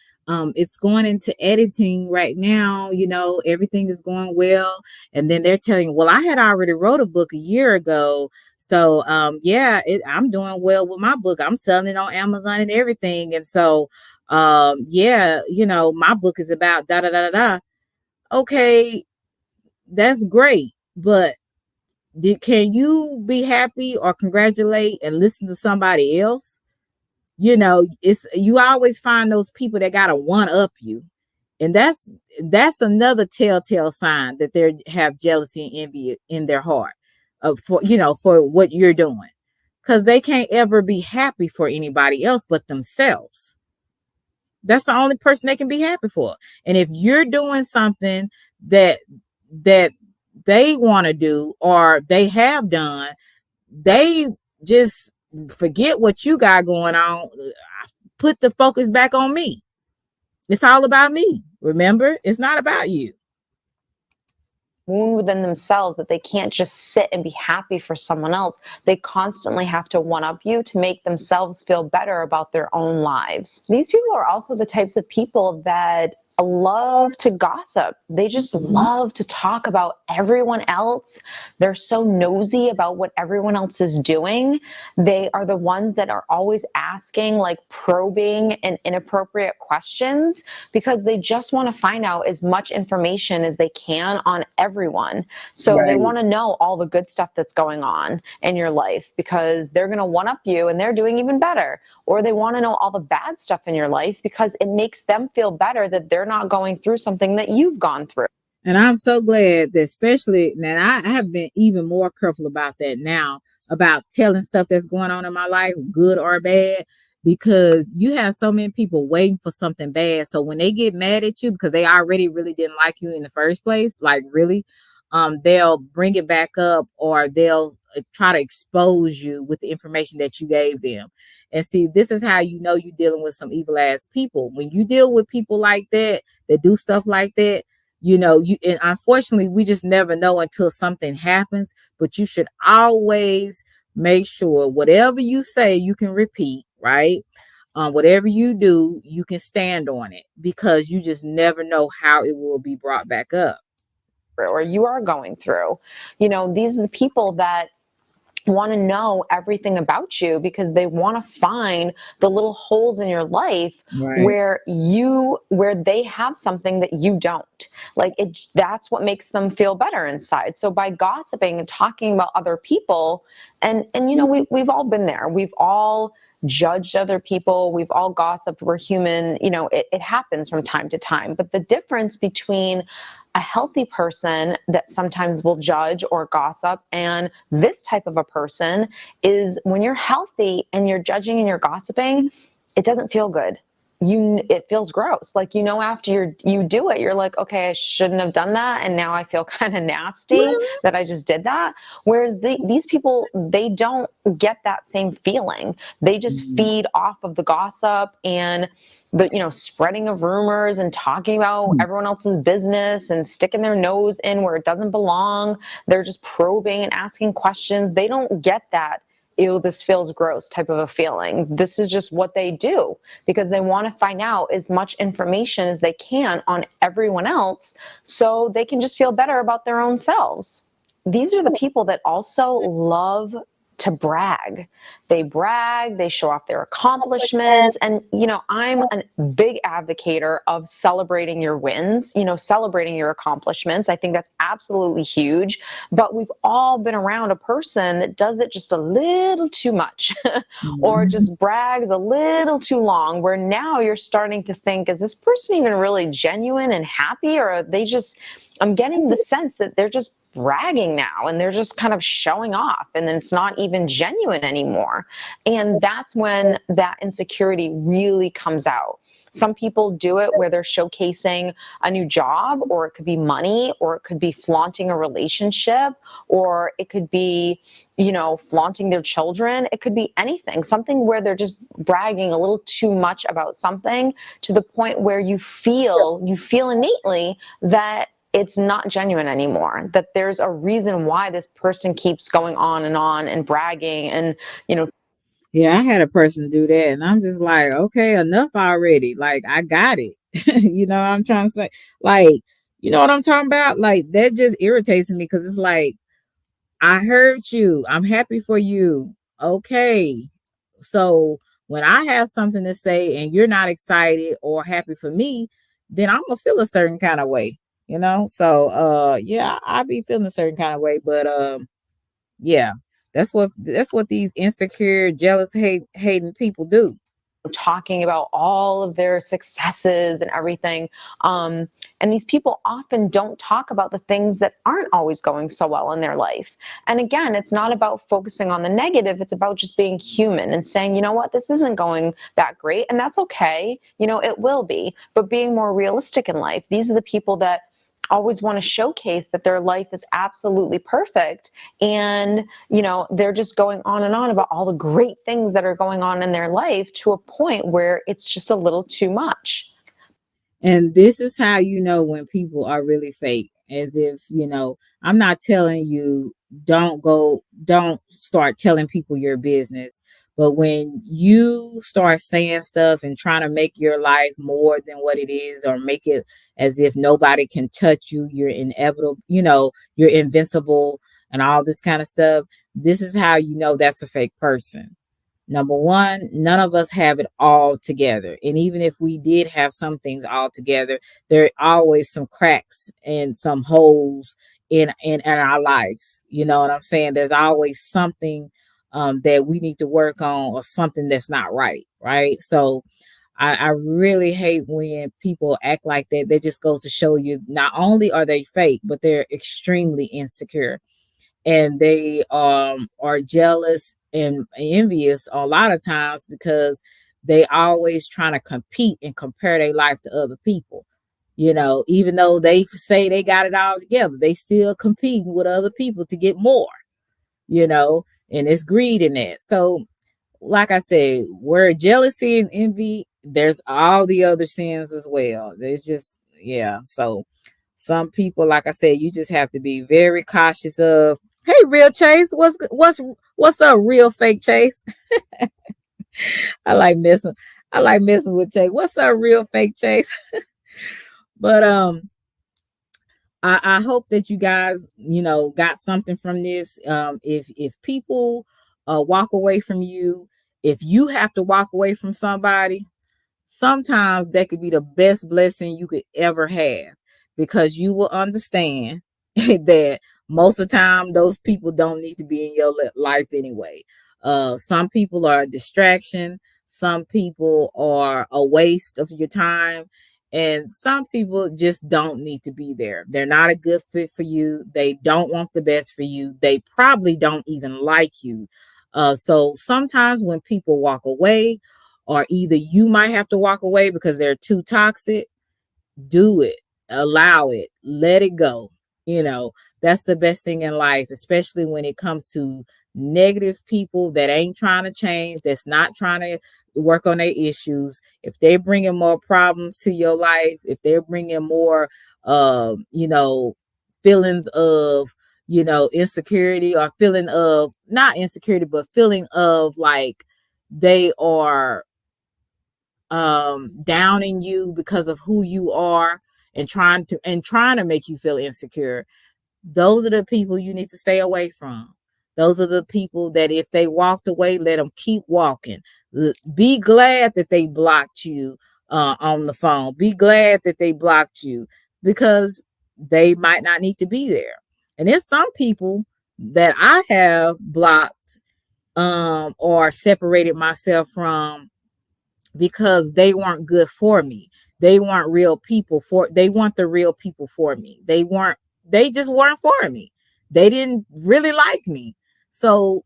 it's going into editing right now, you know, everything is going well. And then they're telling you, well, I had already wrote a book a year ago. So yeah, I'm doing well with my book. I'm selling it on Amazon and everything. And so yeah, you know, my book is about da da da da da. Okay, that's great, but can you be happy or congratulate and listen to somebody else? You know, you always find those people that gotta one up you, and that's another telltale sign that they have jealousy and envy in their heart for what you're doing, because they can't ever be happy for anybody else but themselves. That's the only person they can be happy for. And if you're doing something that they want to do or they have done, they just forget what you got going on. Put the focus back on me. It's all about me. Remember, it's not about you. Wound within themselves that they can't just sit and be happy for someone else. They constantly have to one-up you to make themselves feel better about their own lives. These people are also the types of people that love to gossip. They just love to talk about everyone else. They're so nosy about what everyone else is doing. They are the ones that are always asking, like, probing and inappropriate questions, because they just want to find out as much information as they can on everyone. So They want to know all the good stuff that's going on in your life, because they're going to one-up you and they're doing even better. Or they want to know all the bad stuff in your life because it makes them feel better that they're not going through something that you've gone through. And I'm so glad that, especially now, I have been even more careful about that now, about telling stuff that's going on in my life, good or bad. because you have so many people waiting for something bad. So when they get mad at you because they already really didn't like you in the first place, like really, they'll bring it back up, or they'll try to expose you with the information that you gave them. And see, this is how you know you're dealing with some evil ass people. When you deal with people like that do stuff like that, you know, you, and unfortunately we just never know until something happens. But you should always make sure whatever you say you can repeat, right? Whatever you do, you can stand on it, because you just never know how it will be brought back up. Or you are going through. These are the people that want to know everything about you because they want to find the little holes in your life Right. where they have something that you don't. Like that's what makes them feel better inside. So by gossiping and talking about other people, and we've all been there. We've all judged other people. We've all gossiped. We're human. It happens from time to time. But the difference between a healthy person that sometimes will judge or gossip and this type of a person is when you're healthy and you're judging and you're gossiping, it doesn't feel good. It feels gross. Like, after you do it, you're like, okay, I shouldn't have done that. And now I feel kind of nasty that I just did that. Whereas these people, they don't get that same feeling. They just feed off of the gossip and the spreading of rumors and talking about everyone else's business and sticking their nose in where it doesn't belong. They're just probing and asking questions. They don't get that, ew, this feels gross type of a feeling. This is just what they do because they want to find out as much information as they can on everyone else so they can just feel better about their own selves. These are the people that also love to brag. They brag, they show off their accomplishments. And, I'm a big advocator of celebrating your wins, celebrating your accomplishments. I think that's absolutely huge. But we've all been around a person that does it just a little too much or just brags a little too long, where now you're starting to think, is this person even really genuine and happy? Or are they just, I'm getting the sense that they're just bragging now and they're just kind of showing off, and then it's not even genuine anymore. And that's when that insecurity really comes out. Some people do it where they're showcasing a new job, or it could be money, or it could be flaunting a relationship, or it could be, flaunting their children. It could be anything, something where they're just bragging a little too much about something to the point where you feel innately that it's not genuine anymore, that there's a reason why this person keeps going on and bragging and, Yeah, I had a person do that, and I'm just like, okay, enough already. Like, I got it. You know what I'm trying to say? Like, you know what I'm talking about? Like, that just irritates me because it's like, I heard you. I'm happy for you. Okay. So when I have something to say and you're not excited or happy for me, then I'm gonna feel a certain kind of way, you know? So yeah, I be feeling a certain kind of way, but yeah, that's what these insecure, jealous, hating people do. talking about all of their successes and everything. And these people often don't talk about the things that aren't always going so well in their life. And again, it's not about focusing on the negative. It's about just being human and saying, you know what, this isn't going that great. And that's okay. It will be. But being more realistic in life, these are the people that always want to showcase that their life is absolutely perfect, and they're just going on and on about all the great things that are going on in their life to a point where it's just a little too much. And this is how you know when people are really fake. As if, I'm not telling you, don't start telling people your business. But when you start saying stuff and trying to make your life more than what it is, or make it as if nobody can touch you, you're inevitable, you're invincible and all this kind of stuff, this is how you know that's a fake person. Number one, none of us have it all together. And even if we did have some things all together, there are always some cracks and some holes in our lives. You know what I'm saying? There's always something that we need to work on, or something that's not right. Right. So I really hate when people act like that. That just goes to show you, not only are they fake, but they're extremely insecure, and they are jealous and envious a lot of times, because They always trying to compete and compare their life to other people. Even though they say they got it all together, they still competing with other people to get more, and it's greed in that. So, like I said, where jealousy and envy, there's all the other sins as well. There's just, yeah. So some people, like I said, you just have to be very cautious of. Hey, real Chase, what's up, real fake Chase? I like messing. I like messing with Chase. What's up, real fake Chase? But I hope that you guys, got something from this. If people walk away from you, if you have to walk away from somebody, sometimes that could be the best blessing you could ever have, because you will understand that most of the time those people don't need to be in your life anyway. Some people are a distraction, some people are a waste of your time, and some people just don't need to be there. They're not a good fit for you. They don't want the best for you. They probably don't even like you. So sometimes when people walk away, or either you might have to walk away because they're too toxic, do it, allow it, let it go. That's the best thing in life, especially when it comes to negative people that ain't trying to change, that's not trying to work on their issues. If they're bringing more problems to your life, if they're bringing more, feelings of, insecurity, or feeling of not insecurity, but feeling of like they are downing you because of who you are, and trying to make you feel insecure, those are the people you need to stay away from. Those are the people that if they walked away, let them keep walking. Be glad that they blocked you on the phone. Be glad that they blocked you, because they might not need to be there. And there's some people that I have blocked or separated myself from because they weren't good for me. They weren't real people they weren't the real people for me. They just weren't for me. They didn't really like me. So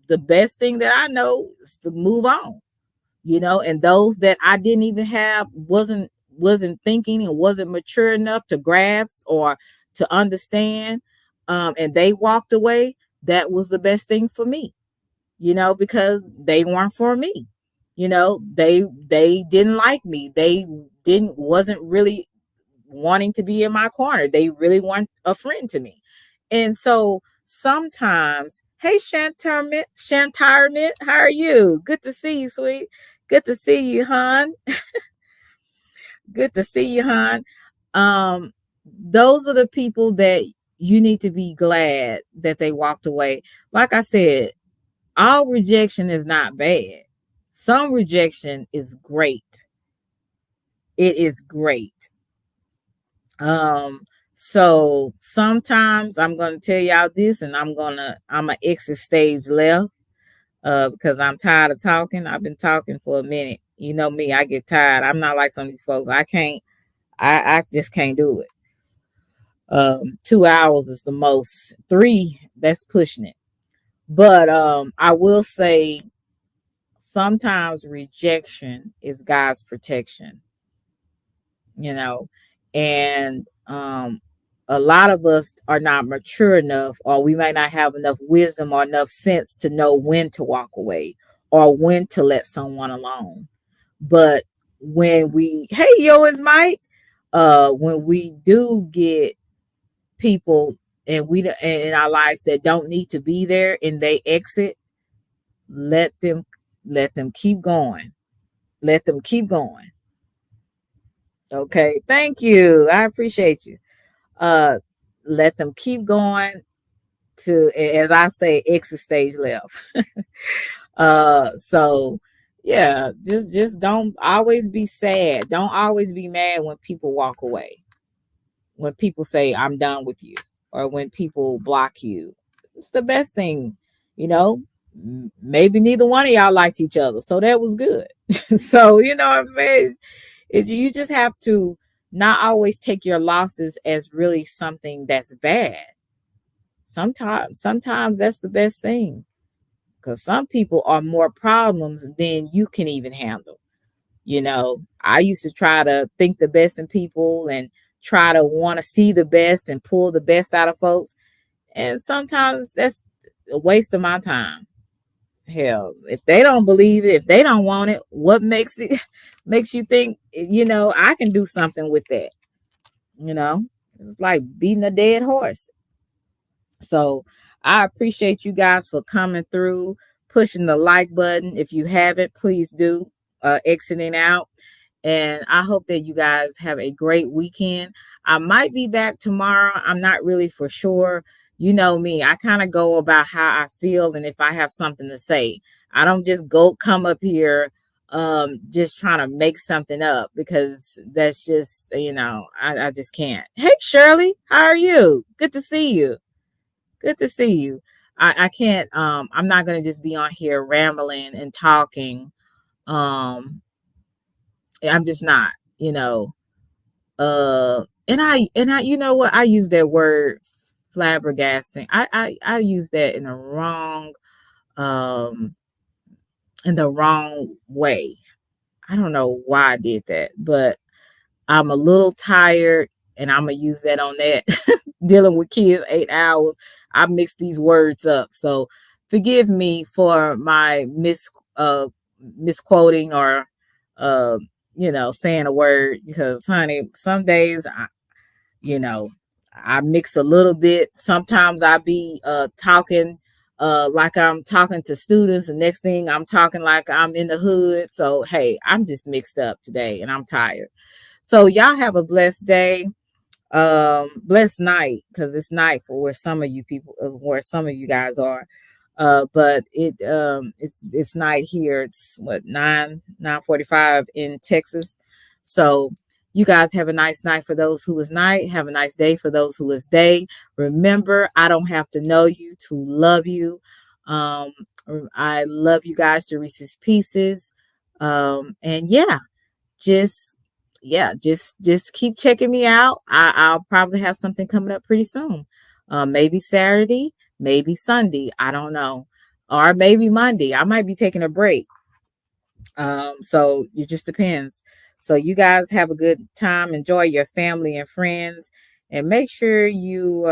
the best thing that I know is to move on, and those that I didn't even have, wasn't thinking and wasn't mature enough to grasp or to understand, and they walked away, that was the best thing for me, because they weren't for me. They didn't like me. They wasn't really wanting to be in my corner. They really weren't a friend to me. And so sometimes, hey, Shantarmint, how are you? Good to see you, sweet. Good to see you, hon. Good to see you, hon. Those are the people that you need to be glad that they walked away. Like I said, all rejection is not bad. Some rejection is great. It is great. So sometimes I'm gonna tell y'all this, and I'm gonna exit stage left because I'm tired of talking. I've been talking for a minute. You know me, I get tired. I'm not like some of these folks. I just can't do it. 2 hours is the most. 3, that's pushing it. But I will say sometimes rejection is God's protection, and a lot of us are not mature enough, or we might not have enough wisdom or enough sense to know when to walk away or when to let someone alone. But when hey, yo, it's Mike. When we do get people and in our lives that don't need to be there and they exit, let them keep going. Let them keep going. Okay, thank you. I appreciate you. Let them keep going to, as I say, exit stage left. So yeah, just don't always be sad. Don't always be mad when people walk away. When people say I'm done with you, or when people block you. It's the best thing, maybe neither one of y'all liked each other, so that was good. So what I'm saying is you just have to not always take your losses as really something that's bad. Sometimes that's the best thing. because some people are more problems than you can even handle. You know, I used to try to think the best in people and try to want to see the best and pull the best out of folks. And sometimes that's a waste of my time. Hell, if they don't believe it, if they don't want it, what makes it makes you think, I can do something with that? You know, it's like beating a dead horse. So I appreciate you guys for coming through, pushing the like button. If you haven't, please do, exiting out. And I hope that you guys have a great weekend. I might be back tomorrow. I'm not really for sure. You know me, I kind of go about how I feel and if I have something to say. I don't just come up here just trying to make something up, because that's just, I just can't. Hey Shirley, how are you? Good to see you. Good to see you. I can't, I'm not gonna just be on here rambling and talking. I'm just not, and I you know what, I use that word flabbergasting. I use that um in the wrong way. I don't know why I did that, but I'm a little tired, and I'm gonna use that on that. Dealing with kids 8 hours, I mix these words up. So forgive me for my misquoting or saying a word, because honey, some days I mix a little bit. Sometimes I be talking like I'm talking to students, and next thing I'm talking like I'm in the hood. So hey, I'm just mixed up today and I'm tired. So y'all have a blessed day, blessed night, because it's night for where some of you people, where some of you guys are. But it's night here. It's what, 9:45 in Texas. So you guys have a nice night for those who is night. Have a nice day for those who is day. Remember, I don't have to know you to love you. I love you guys to Reese's Pieces. And just just keep checking me out. I'll probably have something coming up pretty soon. Maybe Saturday, maybe Sunday, I don't know, or maybe Monday. I might be taking a break. So it just depends. So you guys have a good time. Enjoy your family and friends, and make sure you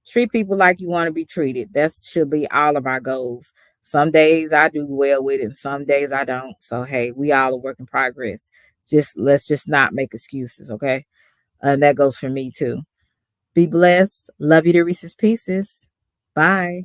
treat people like you want to be treated. That should be all of our goals. Some days I do well with it, and some days I don't. So hey, we all a work in progress. Let's just not make excuses, okay? And that goes for me too. Be blessed. Love you to Reese's Pieces. Bye.